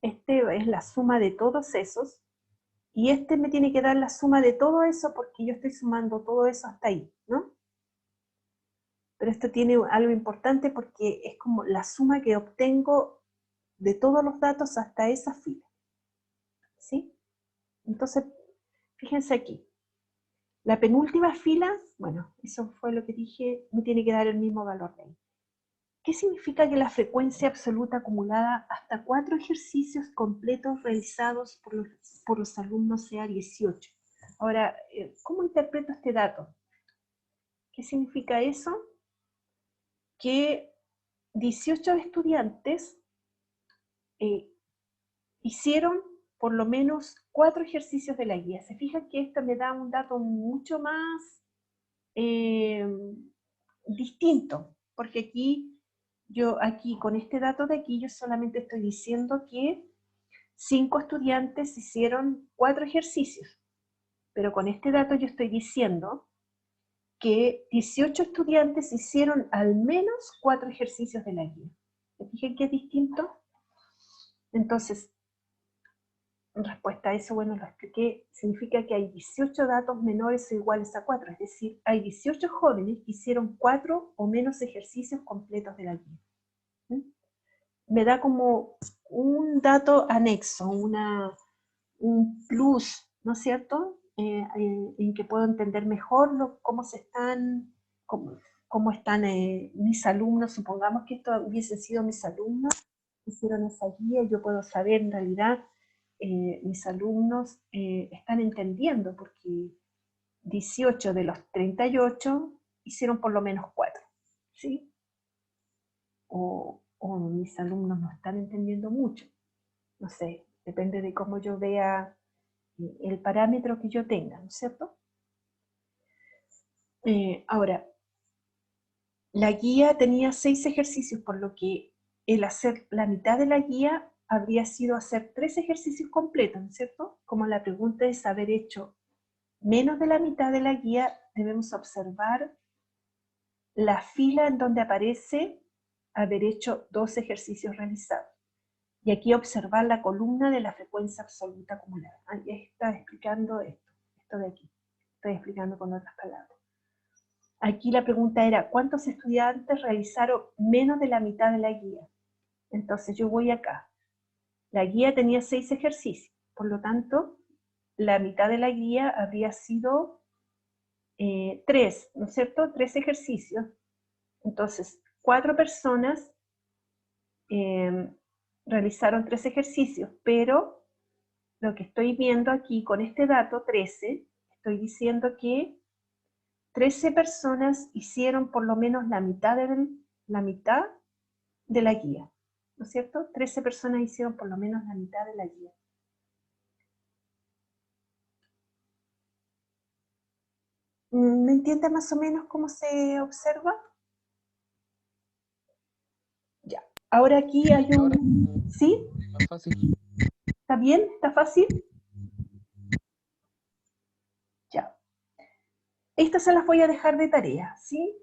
Este es la suma de todos esos, y este me tiene que dar la suma de todo eso porque yo estoy sumando todo eso hasta ahí, ¿no? Pero esto tiene algo importante porque es como la suma que obtengo de todos los datos hasta esa fila, ¿sí? Entonces, fíjense aquí. La penúltima fila, bueno, eso fue lo que dije, me tiene que dar el mismo valor de ahí. ¿Qué significa que la frecuencia absoluta acumulada hasta 4 ejercicios completos realizados por los alumnos sea 18? Ahora, ¿cómo interpreto este dato? ¿Qué significa eso? Que 18 estudiantes hicieron por lo menos 4 ejercicios de la guía. Se fijan que esto me da un dato mucho más distinto, porque aquí con este dato de aquí yo solamente estoy diciendo que 5 estudiantes hicieron 4 ejercicios, pero con este dato yo estoy diciendo que 18 estudiantes hicieron al menos 4 ejercicios de la guía. ¿Se fijan que es distinto? Entonces, en respuesta a eso, bueno, lo expliqué, significa que hay 18 datos menores o iguales a 4, es decir, hay 18 jóvenes que hicieron 4 o menos ejercicios completos de la guía. ¿Mm? Me da como un dato anexo, un plus, ¿no es cierto? En que puedo entender mejor cómo están mis alumnos. Supongamos que esto hubiesen sido mis alumnos, hicieron esa guía, y yo puedo saber en realidad mis alumnos están entendiendo, porque 18 de los 38 hicieron por lo menos 4, ¿sí? O mis alumnos no están entendiendo mucho. No sé, depende de cómo yo vea el parámetro que yo tenga, ¿no es cierto? Ahora, la guía tenía 6 ejercicios, por lo que el hacer la mitad de la guía habría sido hacer 3 ejercicios completos, ¿no es cierto? Como la pregunta es haber hecho menos de la mitad de la guía, debemos observar la fila en donde aparece haber hecho 2 ejercicios realizados. Y aquí observar la columna de la frecuencia absoluta acumulada. Ahí está explicando esto de aquí. Estoy explicando con otras palabras. Aquí la pregunta era, ¿cuántos estudiantes realizaron menos de la mitad de la guía? Entonces yo voy acá. La guía tenía 6 ejercicios, por lo tanto, la mitad de la guía habría sido 3, ¿no es cierto? 3 ejercicios. Entonces, 4 personas realizaron 3 ejercicios, pero lo que estoy viendo aquí con este dato 13, estoy diciendo que 13 personas hicieron por lo menos la mitad de la guía, ¿no es cierto? 13 personas hicieron por lo menos la mitad de la guía. ¿Me entiende más o menos cómo se observa? Ya. Ahora aquí hay un... ¿Sí? Más fácil. ¿Está bien? ¿Está fácil? Ya. Estas se las voy a dejar de tarea, ¿sí?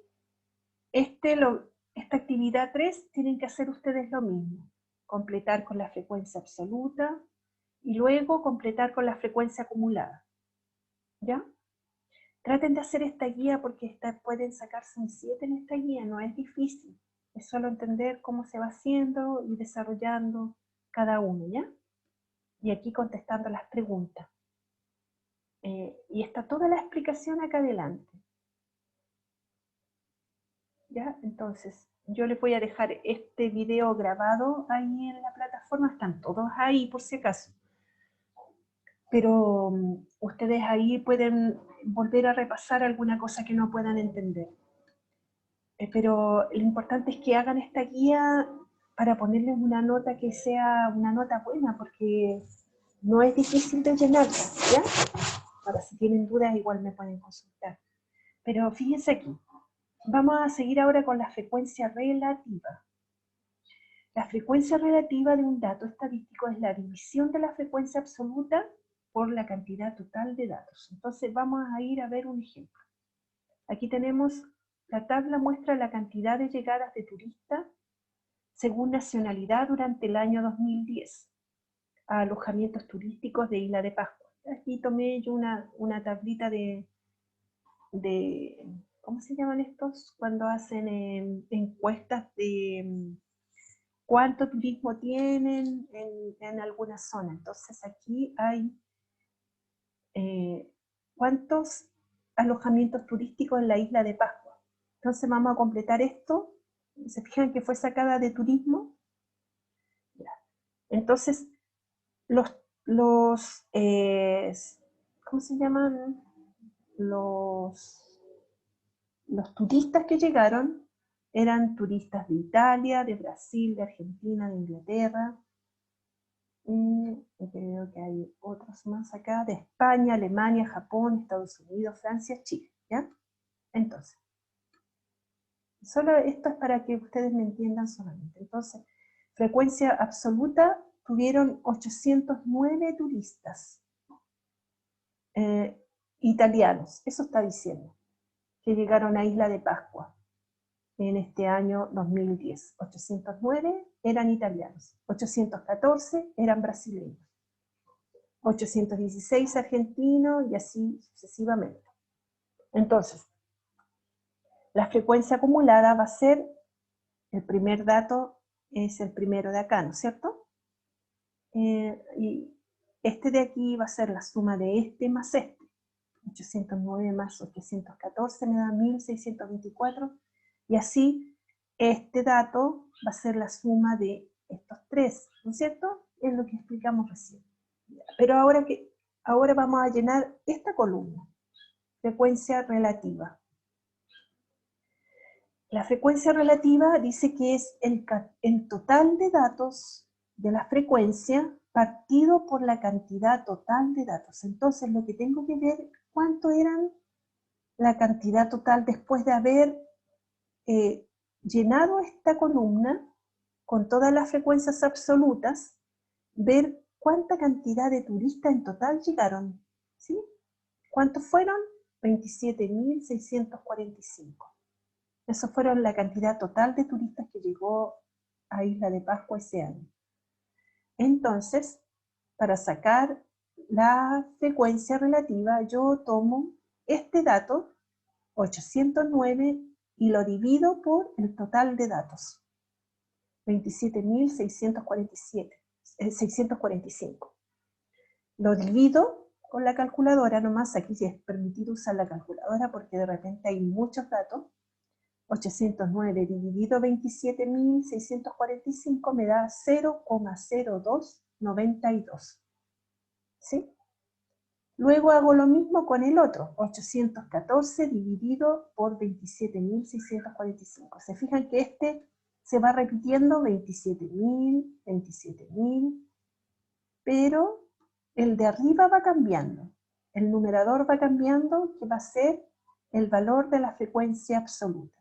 Esta actividad 3 tienen que hacer ustedes lo mismo. Completar con la frecuencia absoluta y luego completar con la frecuencia acumulada. ¿Ya? Traten de hacer esta guía porque pueden sacarse un 7 en esta guía, no es difícil. Es solo entender cómo se va haciendo y desarrollando cada uno, ¿ya? Y aquí contestando las preguntas. Y está toda la explicación acá adelante. ¿Ya? Entonces, yo les voy a dejar este video grabado ahí en la plataforma, están todos ahí por si acaso. Pero ustedes ahí pueden volver a repasar alguna cosa que no puedan entender. Pero lo importante es que hagan esta guía para ponerles una nota que sea una nota buena, porque no es difícil de llenarla, ¿ya? Ahora, si tienen dudas, igual me pueden consultar. Pero fíjense aquí. Vamos a seguir ahora con la frecuencia relativa. La frecuencia relativa de un dato estadístico es la división de la frecuencia absoluta por la cantidad total de datos. Entonces vamos a ir a ver un ejemplo. Aquí tenemos, la tabla muestra la cantidad de llegadas de turistas según nacionalidad durante el año 2010 a alojamientos turísticos de Isla de Pascua. Aquí tomé yo una tablita de ¿cómo se llaman estos? Cuando hacen encuestas de cuánto turismo tienen en alguna zona. Entonces aquí hay cuántos alojamientos turísticos en la Isla de Pascua. Entonces vamos a completar esto. ¿Se fijan que fue sacada de turismo? Ya. Entonces, ¿cómo se llaman? Los turistas que llegaron eran turistas de Italia, de Brasil, de Argentina, de Inglaterra. Creo que hay otros más acá, de España, Alemania, Japón, Estados Unidos, Francia, Chile, ¿ya? Entonces, solo esto es para que ustedes me entiendan solamente. Entonces, frecuencia absoluta, tuvieron 809 turistas italianos, eso está diciendo, que llegaron a Isla de Pascua en este año 2010. 809 eran italianos, 814 eran brasileños, 816 argentinos y así sucesivamente. Entonces, la frecuencia acumulada va a ser, el primer dato es el primero de acá, ¿no es cierto? Y este de aquí va a ser la suma de este más este. 809 más 814 me da 1624, y así este dato va a ser la suma de estos tres, ¿no es cierto? Es lo que explicamos recién. Pero ahora vamos a llenar esta columna, frecuencia relativa. La frecuencia relativa dice que es el total de datos de la frecuencia partido por la cantidad total de datos. Entonces lo que tengo que ver, ¿cuánto eran la cantidad total después de haber llenado esta columna con todas las frecuencias absolutas? Ver cuánta cantidad de turistas en total llegaron, ¿sí? ¿Cuántos fueron? 27.645. Eso fueron la cantidad total de turistas que llegó a Isla de Pascua ese año. Entonces, para sacar la frecuencia relativa, yo tomo este dato, 809, y lo divido por el total de datos, 27.645. Lo divido con la calculadora, nomás aquí sí es permitido usar la calculadora porque de repente hay muchos datos. 809 dividido 27.645 me da 0,0292. ¿Sí? Luego hago lo mismo con el otro, 814 dividido por 27.645. Se fijan que este se va repitiendo 27.000, 27.000, pero el de arriba va cambiando. El numerador va cambiando, que va a ser el valor de la frecuencia absoluta.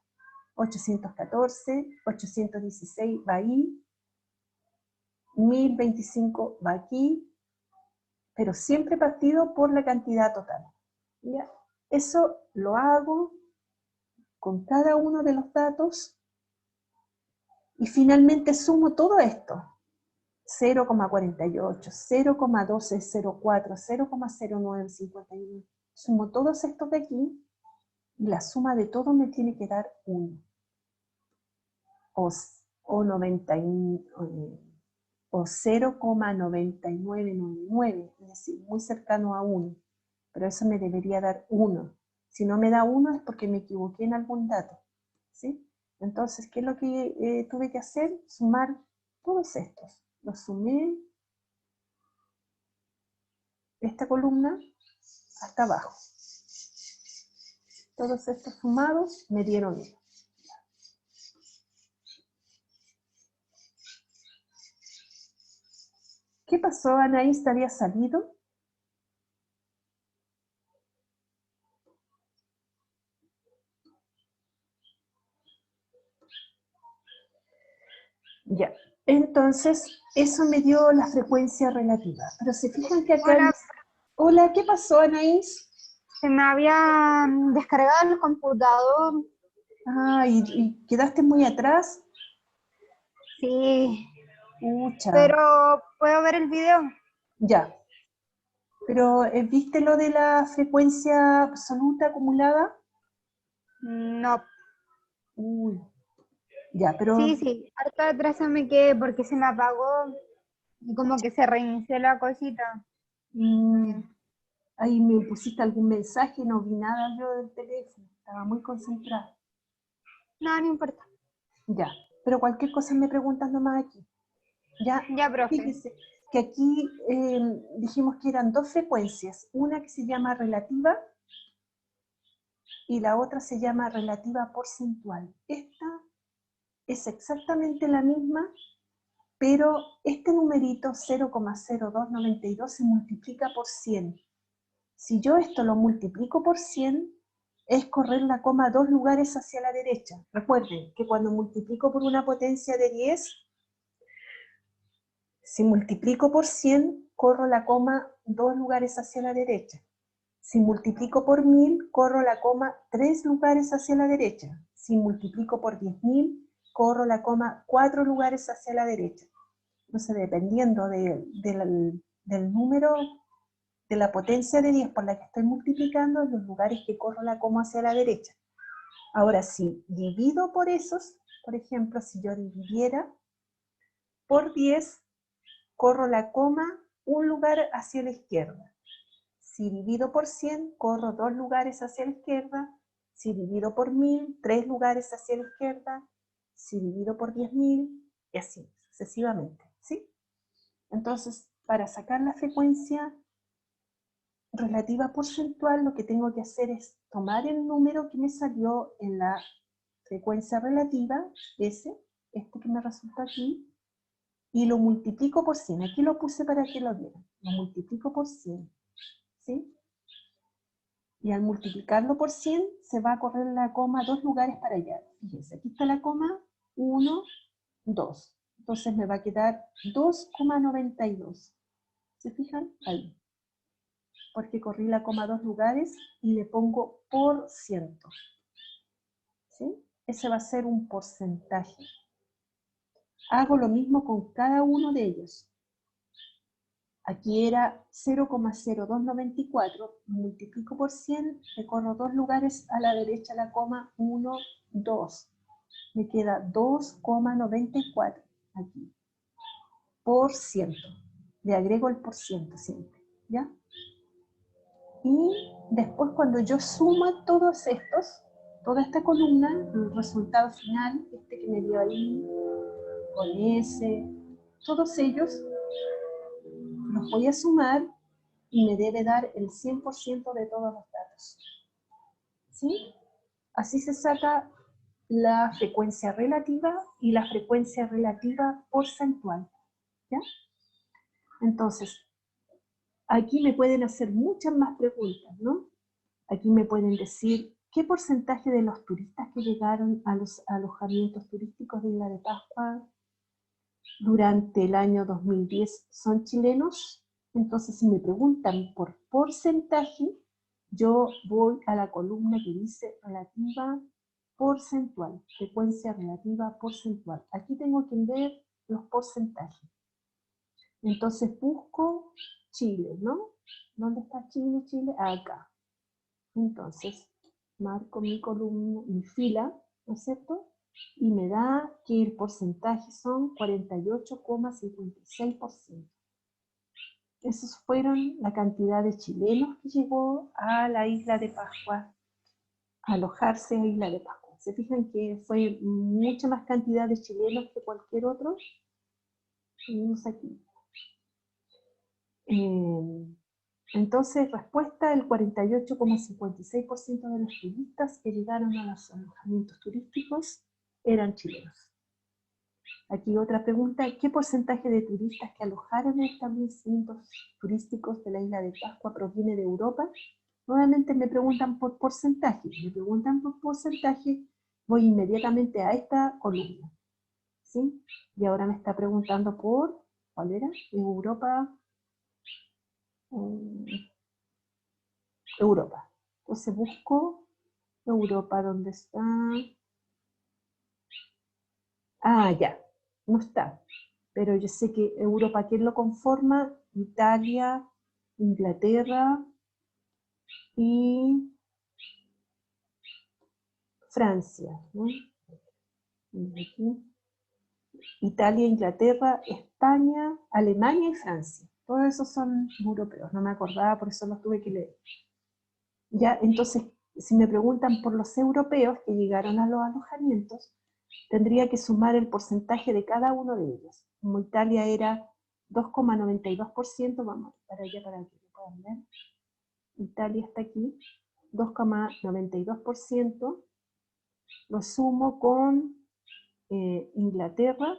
814, 816 va ahí, 1025 va aquí, pero siempre partido por la cantidad total. ¿Ya? Eso lo hago con cada uno de los datos y finalmente sumo todo esto. 0,48, 0,1204, 0,0951. Sumo todos estos de aquí y la suma de todo me tiene que dar 1. O 0,9999, es decir, muy cercano a 1, pero eso me debería dar 1. Si no me da 1 es porque me equivoqué en algún dato, ¿sí? Entonces, ¿qué es lo que tuve que hacer? Sumar todos estos. Los sumé, esta columna, hasta abajo. Todos estos sumados me dieron 1. ¿Qué pasó, Anaís? ¿Te había salido? Ya, entonces eso me dio la frecuencia relativa. Pero se fijan que acá Hola, Hola, ¿qué pasó, Anaís? Se me había descargado el computador. Ah, y quedaste muy atrás. Sí, Pucha, pero ¿puedo ver el video? ya. Pero, ¿viste lo de la frecuencia absoluta acumulada? No. Uy, ya, Sí, pero sí, harto atrás me quedé porque se me apagó y como que se reinició la cosita. mm, ahí me pusiste algún mensaje, no vi nada yo del teléfono, estaba muy concentrada. No, no importa. Ya, pero cualquier cosa me preguntas nomás aquí. Ya, Ya, profe. fíjese que aquí dijimos que eran dos frecuencias, una que se llama relativa y la otra se llama relativa porcentual. Esta es exactamente la misma, pero este numerito 0,0292 se multiplica por 100. Si yo esto lo multiplico por 100, es correr la coma 2 lugares hacia la derecha. Recuerden que cuando multiplico por una potencia de 10, si multiplico por 100, corro la coma 2 lugares hacia la derecha. Si multiplico por 1000, corro la coma 3 lugares hacia la derecha. Si multiplico por 10.000, corro la coma 4 lugares hacia la derecha. Entonces, dependiendo del número, de la potencia de 10 por la que estoy multiplicando, los lugares que corro la coma hacia la derecha. Ahora, si divido por esos, por ejemplo, si yo dividiera por 10, corro la coma un lugar hacia la izquierda. Si divido por 100, corro 2 lugares hacia la izquierda. Si divido por 1000, 3 lugares hacia la izquierda. Si divido por 10.000, y así sucesivamente, ¿sí? Entonces, para sacar la frecuencia relativa porcentual, lo que tengo que hacer es tomar el número que me salió en la frecuencia relativa, este que me resulta aquí, y lo multiplico por 100. Aquí lo puse para que lo vieran. Lo multiplico por 100, ¿sí? Y al multiplicarlo por 100, se va a correr la coma 2 lugares para allá. Fíjense, aquí está la coma 1, 2. Entonces me va a quedar 2,92. ¿Se fijan? Ahí. Porque corrí la coma 2 lugares y le pongo por ciento. ¿Sí? Ese va a ser un porcentaje. Hago lo mismo con cada uno de ellos. Aquí era 0,0294, multiplico por 100, le corro 2 lugares a la derecha la coma 1, 2. Me queda 2,94 aquí. Por ciento. Le agrego el por ciento siempre. ¿Ya? Y después cuando yo sumo todos estos, toda esta columna, el resultado final, este que me dio ahí, con ese, todos ellos, los voy a sumar y me debe dar el 100% de todos los datos. ¿Sí? Así se saca la frecuencia relativa y la frecuencia relativa porcentual. ¿Ya? Entonces, aquí me pueden hacer muchas más preguntas, ¿no? Aquí me pueden decir qué porcentaje de los turistas que llegaron a los alojamientos turísticos de Isla de Pascua durante el año 2010 son chilenos. Entonces, si me preguntan por porcentaje, yo voy a la columna que dice relativa porcentual, frecuencia relativa porcentual. Aquí tengo que ver los porcentajes. Entonces busco Chile, ¿no? ¿Dónde está Chile? Chile, acá. Entonces, marco mi columna, mi fila, ¿no es cierto? Y me da que el porcentaje son 48,56%. Esos fueron la cantidad de chilenos que llegó a la isla de Pascua, a alojarse a Isla de Pascua. ¿Se fijan que fue mucha más cantidad de chilenos que cualquier otro? Tenemos aquí. Entonces, respuesta, el 48,56% de los turistas que llegaron a los alojamientos turísticos eran chilenos. Aquí otra pregunta, ¿qué porcentaje de turistas que alojaron en establecimientos turísticos de la isla de Pascua proviene de Europa? Nuevamente me preguntan por porcentaje. Me preguntan por porcentaje, voy inmediatamente a esta columna. ¿Sí? Y ahora me está preguntando por, ¿cuál era? Europa. Europa. Entonces busco Europa, ¿dónde está? Ah, ya, no está. Pero yo sé que Europa, ¿quién lo conforma? Italia, Inglaterra y Francia, ¿no? Y aquí, Italia, Inglaterra, España, Alemania y Francia. Todos esos son europeos, no me acordaba, por eso los tuve que leer. Ya, entonces, si me preguntan por los europeos que llegaron a los alojamientos, tendría que sumar el porcentaje de cada uno de ellos. Como Italia era 2,92%, vamos para allá para que lo puedan ver. Italia está aquí, 2,92%, lo sumo con Inglaterra,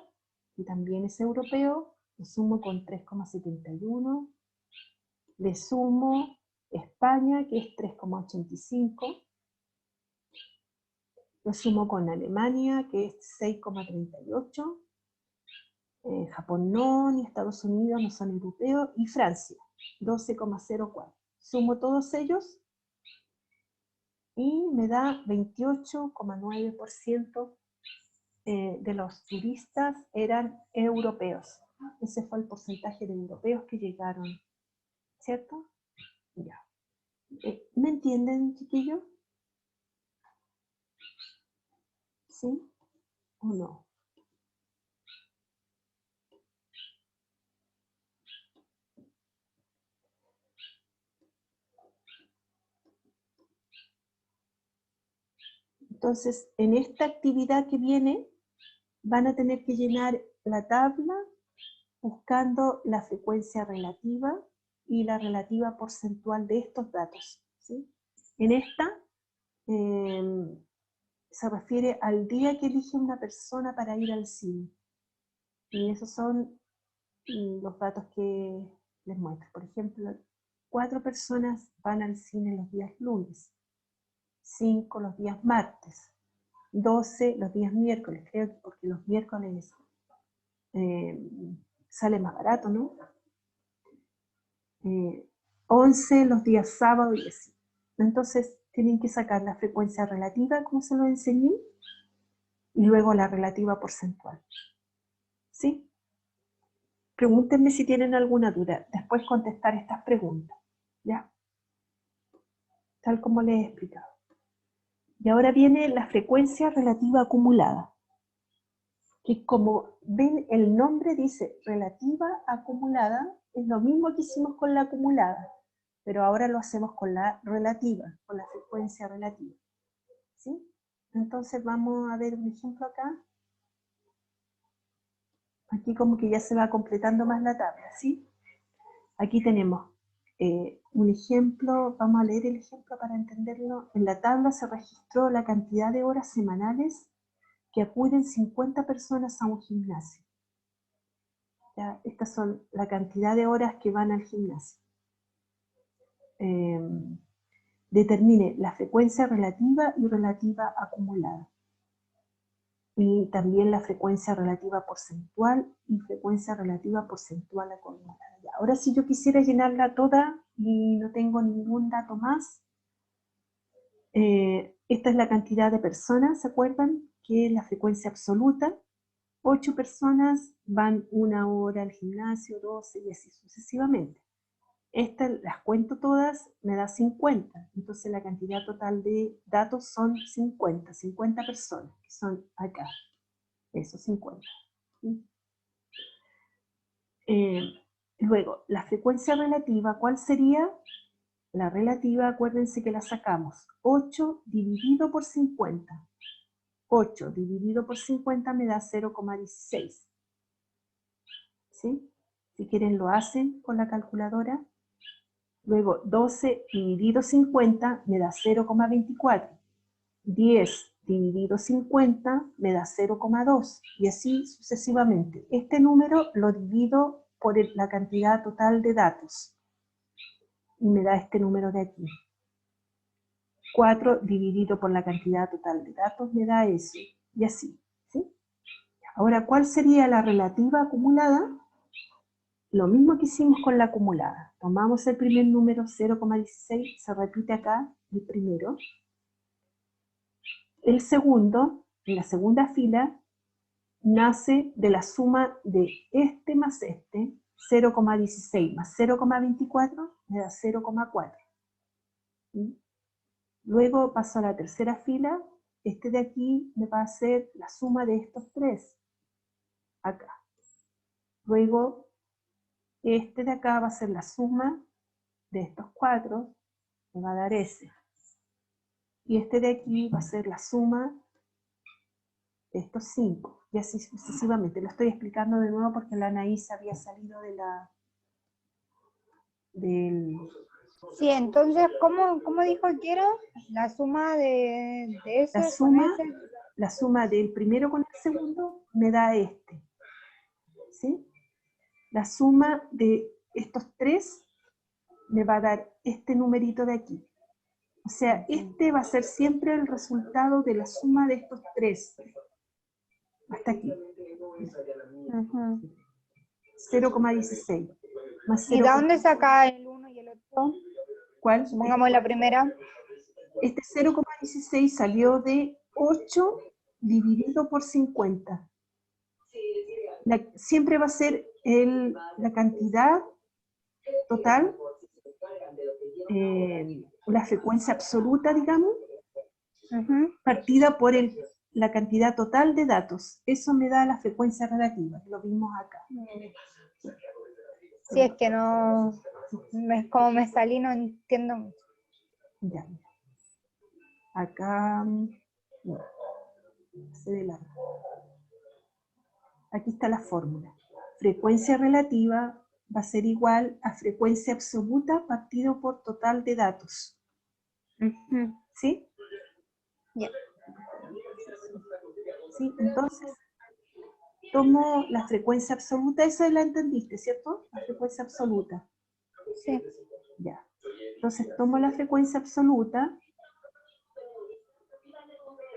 que también es europeo, lo sumo con 3,71%, le sumo España, que es 3,85%, lo sumo con Alemania, que es 6,38%, Japón no, ni Estados Unidos no son europeos, y Francia, 12,04%. Sumo todos ellos y me da 28,9% de los turistas eran europeos. Ese fue el porcentaje de europeos que llegaron, ¿cierto? Ya. ¿Me entienden, chiquillos? ¿Sí o no? Entonces, en esta actividad que viene, van a tener que llenar la tabla buscando la frecuencia relativa y la relativa porcentual de estos datos, ¿sí? En esta se refiere al día que elige una persona para ir al cine. Y esos son los datos que les muestro. Por ejemplo, 4 personas van al cine los días lunes, 5 los días martes, 12 los días miércoles, creo que porque los miércoles sale más barato, ¿no? 11 los días sábado y así. Entonces tienen que sacar la frecuencia relativa, como se lo enseñé, y luego la relativa porcentual. ¿Sí? Pregúntenme si tienen alguna duda. Después contestar estas preguntas. ¿Ya? Tal como les he explicado. Y ahora viene la frecuencia relativa acumulada. Que como ven, el nombre dice relativa acumulada, es lo mismo que hicimos con la acumulada, pero ahora lo hacemos con la relativa, con la frecuencia relativa. ¿Sí? Entonces vamos a ver un ejemplo acá. Aquí como que ya se va completando más la tabla, ¿sí? Aquí tenemos un ejemplo, vamos a leer el ejemplo para entenderlo. En la tabla se registró la cantidad de horas semanales que acuden 50 personas a un gimnasio. ¿Ya? Estas son la cantidad de horas que van al gimnasio. Determine la frecuencia relativa y relativa acumulada. Y también la frecuencia relativa porcentual y frecuencia relativa porcentual acumulada. Ahora si yo quisiera llenarla toda y no tengo ningún dato más, esta es la cantidad de personas, ¿se acuerdan? Que es la frecuencia absoluta. 8 personas van 1 hora al gimnasio, 12 y así sucesivamente. Estas las cuento todas, me da 50. Entonces la cantidad total de datos son 50 personas, que son acá. Eso, 50. Luego, la frecuencia relativa, ¿cuál sería? La relativa, acuérdense que la sacamos. 8 dividido por 50. 8 dividido por 50 me da 0,16. ¿Sí? Si quieren lo hacen con la calculadora. Luego 12 dividido 50 me da 0,24. 10 dividido 50 me da 0,2 y así sucesivamente. Este número lo divido por la cantidad total de datos y me da este número de aquí. 4 dividido por la cantidad total de datos me da eso y así. ¿Sí? Ahora, ¿cuál sería la relativa acumulada? lo mismo que hicimos con la acumulada. Tomamos el primer número, 0,16, se repite acá el primero. El segundo, en la segunda fila, nace de la suma de este más este, 0,16 más 0,24 me da 0,4. Luego paso a la tercera fila, este de aquí me va a ser la suma de estos tres, acá. Luego, este de acá va a ser la suma de estos cuatro, me va a dar ese. Y este de aquí va a ser la suma de estos 5, y así sucesivamente. Lo estoy explicando de nuevo porque la Anaís había salido de del... Sí, entonces, ¿cómo dijo que era? La suma de ese con ese. La suma del primero con el segundo me da este. ¿Sí? La suma de estos tres me va a dar este numerito de aquí. O sea, este va a ser siempre el resultado de la suma de estos tres. Hasta aquí. 0,16. Más ¿Y de dónde saca el 1 y el otro? ¿Cuál? Supongamos la primera. Este 0,16 salió de 8 dividido por 50. Siempre va a ser la cantidad total, la frecuencia absoluta, digamos, partida por la cantidad total de datos. Eso me da la frecuencia relativa, lo vimos acá. Si es que no, como me salí, no entiendo mucho. Ya. Acá, no, se ve largo. Aquí está la fórmula. Frecuencia relativa va a ser igual a frecuencia absoluta partido por total de datos. ¿Sí? Ya. ¿Sí? Entonces, tomo la frecuencia absoluta, esa la entendiste, ¿cierto? La frecuencia absoluta. Sí. Ya. Entonces, tomo la frecuencia absoluta,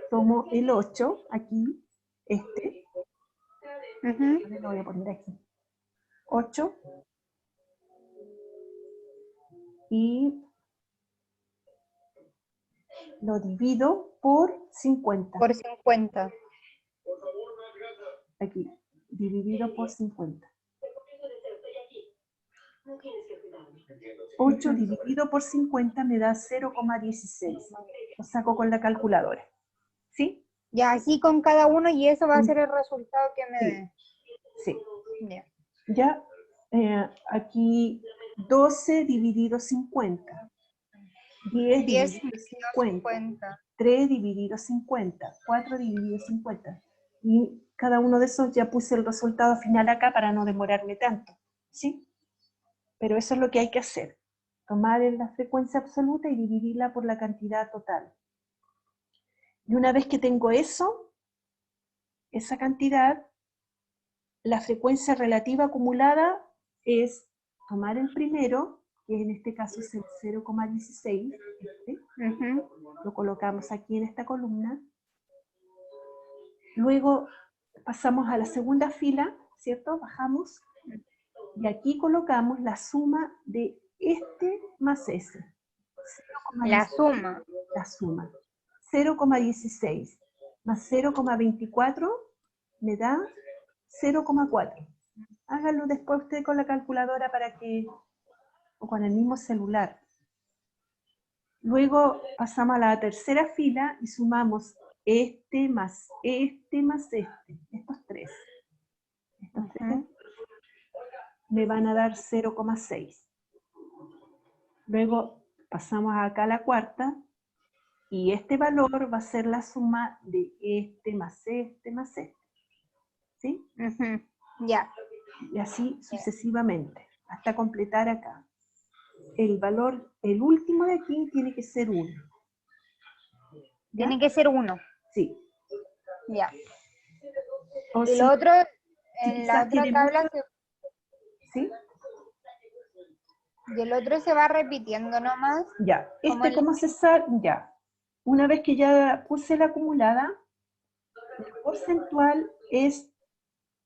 tomo el 8, aquí, este. Lo voy a poner aquí. 8. Y lo divido por 50. Por 50. Aquí, dividido por 50. 8 dividido por 50 me da 0,16. Lo saco con la calculadora. ¿Sí? Ya, así con cada uno y eso va a ser el resultado que me Sí. dé. Sí. Ya. Ya, aquí 12 dividido 50. 10 10 dividido dividido 50. 50. 3 dividido 50. 4 dividido 50. Y cada uno de esos ya puse el resultado final acá para no demorarme tanto. ¿Sí? Pero eso es lo que hay que hacer. Tomar la frecuencia absoluta y dividirla por la cantidad total. Y una vez que tengo eso, esa cantidad, la frecuencia relativa acumulada es tomar el primero, que en este caso es el 0,16, lo colocamos aquí en esta columna. Luego pasamos a la segunda fila, ¿cierto? Bajamos, y aquí colocamos la suma de este más ese. 0,16. La suma. La suma. 0,16 más 0,24 me da 0,4. Háganlo después usted con la calculadora o con el mismo celular. Luego pasamos a la tercera fila y sumamos este más este más este. Estos tres. Estos tres me van a dar 0,6. Luego pasamos acá a la cuarta. Y este valor va a ser la suma de este más este más este. ¿Sí? Ya. Y así sucesivamente, hasta completar acá. El valor, el último de aquí tiene que ser 1. Tiene que ser 1. Sí. Ya. O Y si, lo otro, si en la quizás otra tiene tabla, mucho, ¿sí? y el otro se va repitiendo nomás. Ya. Como ¿Cómo se sabe? Ya. Una vez que ya puse la acumulada, el porcentual es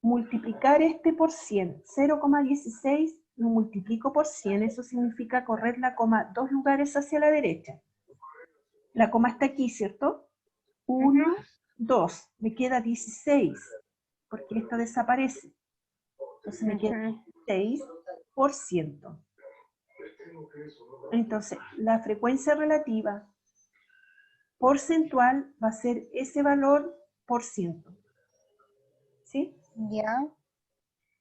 multiplicar este por 100. 0,16 lo multiplico por 100, eso significa correr la coma 2 lugares hacia la derecha. La coma está aquí, ¿cierto? 1, 2, me queda 16, porque esto desaparece. Entonces me queda 16%. Entonces, la frecuencia relativa porcentual va a ser ese valor por ciento. ¿Sí? Ya.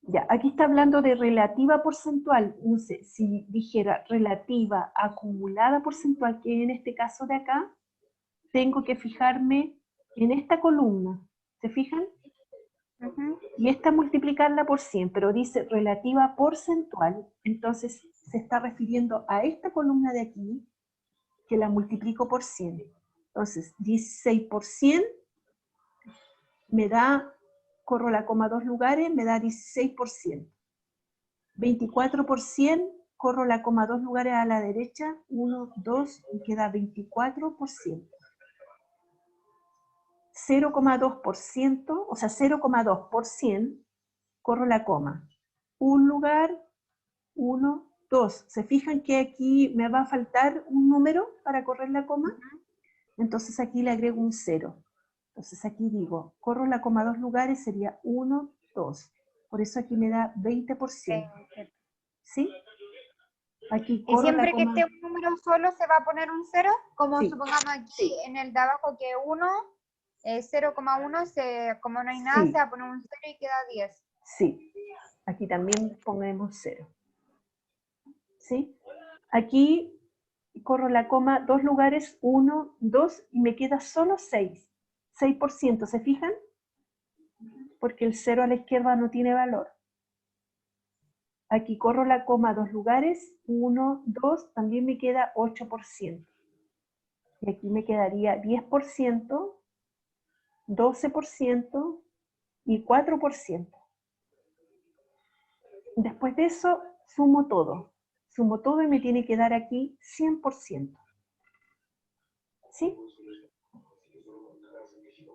Ya, aquí está hablando de relativa porcentual. No sé, si dijera relativa acumulada porcentual, que en este caso de acá, tengo que fijarme en esta columna. ¿Se fijan? Y esta multiplicarla por 100, pero dice relativa porcentual, entonces se está refiriendo a esta columna de aquí, que la multiplico por 100. Entonces, 16 por 100 me da, corro la coma 2 lugares, me da 16%. 24 por 100, corro la coma 2 lugares a la derecha, 1, 2, y queda 24%. 0,2%, o sea, 0,2 por 100, corro la coma. Un lugar, 1, 2. ¿Se fijan que aquí me va a faltar un número para correr la coma? Entonces aquí le agrego un 0. Entonces aquí digo, corro la coma 2 lugares, sería 1, 2. Por eso aquí me da 20%. ¿Sí? Aquí Y corro la siempre que coma... esté un número solo se va a poner un 0, como Sí. supongamos aquí en el de abajo que 1, 0,1, como no hay nada, Sí. se va a poner un 0 y queda 10. Sí. Aquí también ponemos 0. ¿Sí? Aquí corro la coma 2 lugares, 1, 2, y me queda solo 6. 6%, ¿se fijan? Porque el 0 a la izquierda no tiene valor. Aquí corro la coma 2 lugares, 1, 2, también me queda 8%. Y aquí me quedaría 10%, 12% y 4%. Después de eso, sumo todo. Sumo todo y me tiene que dar aquí 100%. ¿Sí?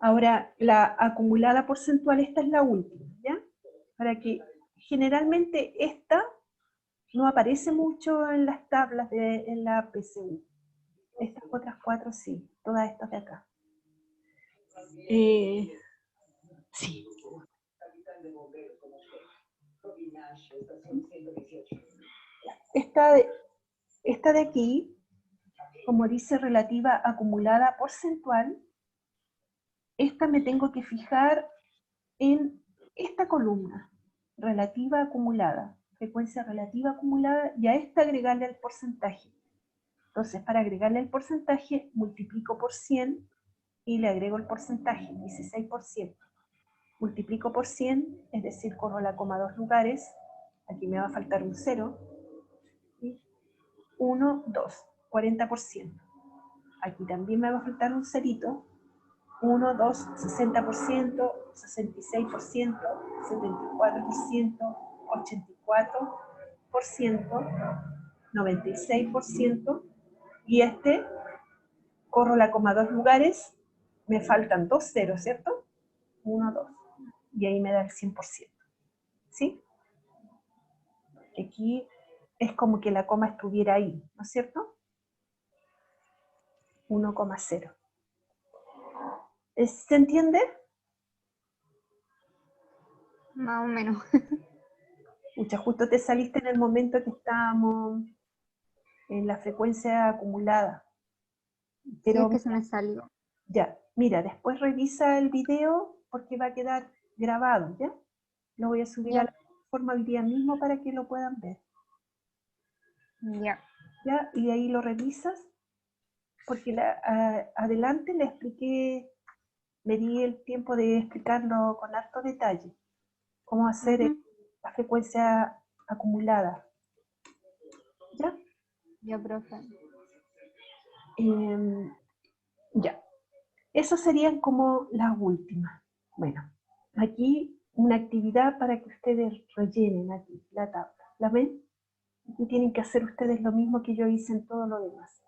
Ahora, la acumulada porcentual, esta es la última, ¿ya? Para que generalmente esta no aparece mucho en las tablas en la PSU. Estas otras 4 sí, todas estas de acá. Sí. Esta de aquí, como dice relativa acumulada porcentual, esta me tengo que fijar en esta columna, relativa acumulada, frecuencia relativa acumulada, y a esta agregarle el porcentaje. Entonces, para agregarle el porcentaje, multiplico por 100 y le agrego el porcentaje, 16%. Multiplico por 100, es decir, corro la coma 2 lugares, aquí me va a faltar un 0, 1, 2, 40%. Aquí también me va a faltar un cerito, 1, 2, 60%, 66%, 74%, 84%, 96%, y este, corro la coma 2 lugares, me faltan 2 ceros, ¿cierto? 1, 2, y ahí me da el 100%. ¿Sí? Aquí es como que la coma estuviera ahí, ¿no es cierto? 1,0. ¿Se entiende? Más o menos. Pucha, justo te saliste en el momento que estábamos en la frecuencia acumulada. Sí, Pero es que se me salió. ya, mira, después revisa el video porque va a quedar grabado, ¿ya? Lo voy a subir a Ya. la plataforma hoy día mismo para que lo puedan ver. Ya. ¿Ya? Y ahí lo revisas, porque adelante le expliqué, me di el tiempo de explicarlo con harto detalle, cómo hacer la frecuencia acumulada. ¿Ya? Ya, profe. Ya. Esas serían como las últimas. Bueno, aquí una actividad para que ustedes rellenen aquí la tabla. ¿La ven? Aquí tienen que hacer ustedes lo mismo que yo hice en todo lo demás.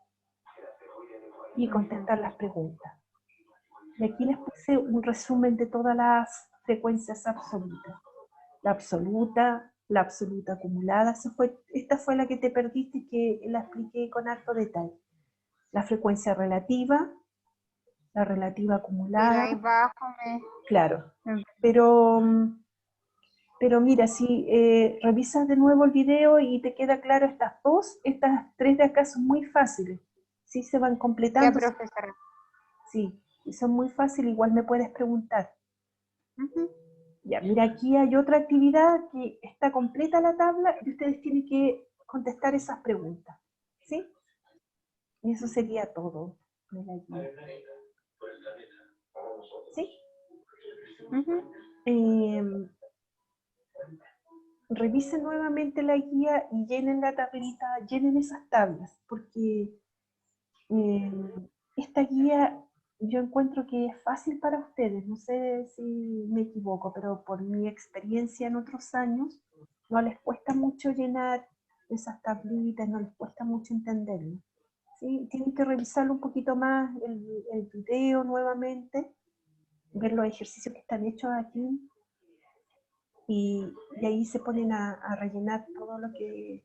Y contestar las preguntas. Y aquí les puse un resumen de todas las frecuencias absolutas. la absoluta acumulada. Esta fue la que te perdiste, que la expliqué con harto detalle. La frecuencia relativa, la relativa Pero acumulada, ahí abajo claro. me- Pero mira, si revisas de nuevo el video y te queda claro estas tres de acá son muy fáciles. Sí, se van Ya, completando. profesora. Sí, y son muy fáciles, igual me puedes preguntar. Ujú. Ya, mira, aquí hay otra actividad que está completa la tabla y ustedes tienen que contestar esas preguntas. ¿Sí? Y eso sería todo de la guía. ¿Sí? Ujú. Revisen nuevamente la guía y llenen la tablita, llenen esas tablas, porque esta guía yo encuentro que es fácil para ustedes, no sé si me equivoco, pero por mi experiencia en otros años, no les cuesta mucho llenar esas tablitas, no les cuesta mucho entenderlo. ¿Sí? Tienen que revisarlo un poquito más, el video nuevamente, ver los ejercicios que están hechos aquí, y ahí se ponen a rellenar todo lo que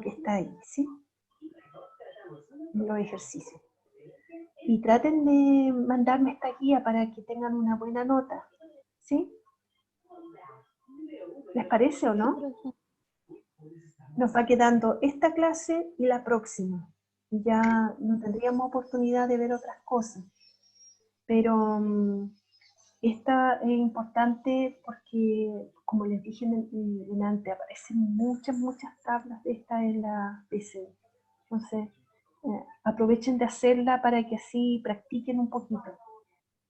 está ahí, ¿sí? Los ejercicios. Y traten de mandarme esta guía para que tengan una buena nota, ¿sí? ¿Les parece o no? Nos va quedando esta clase y la próxima. Ya no tendríamos oportunidad de ver otras cosas. Pero esta es importante porque, como les dije en antes, aparecen muchas tablas de esta en la PC. Entonces, aprovechen de hacerla para que así practiquen un poquito.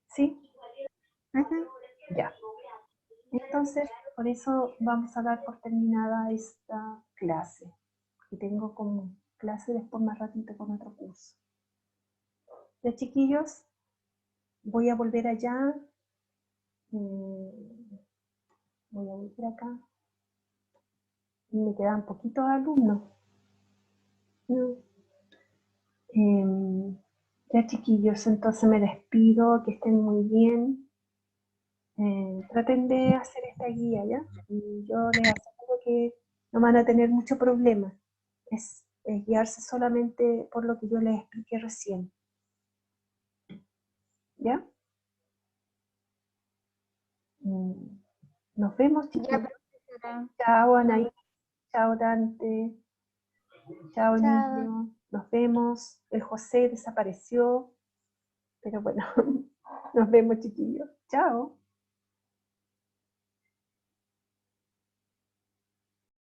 ¿Sí? Ujú. Ya. Entonces, por eso vamos a dar por terminada esta clase. Que tengo como clase después más ratito con otro curso. Ya, chiquillos, voy a volver allá. Voy a volver acá. Y me quedan poquitos alumnos. Ya, chiquillos, entonces me despido, que estén muy bien. Traten de hacer esta guía, ¿ya? Y yo les aseguro que no van a tener mucho problema. Es guiarse solamente por lo que yo les expliqué recién. ¿Ya? Nos vemos, Ya, chiquillos. profesora. Chao, Anaí. Chao, Dante. Chao, Chao. niño. Nos vemos. El José desapareció. Pero bueno, nos vemos, chiquillos. Chao.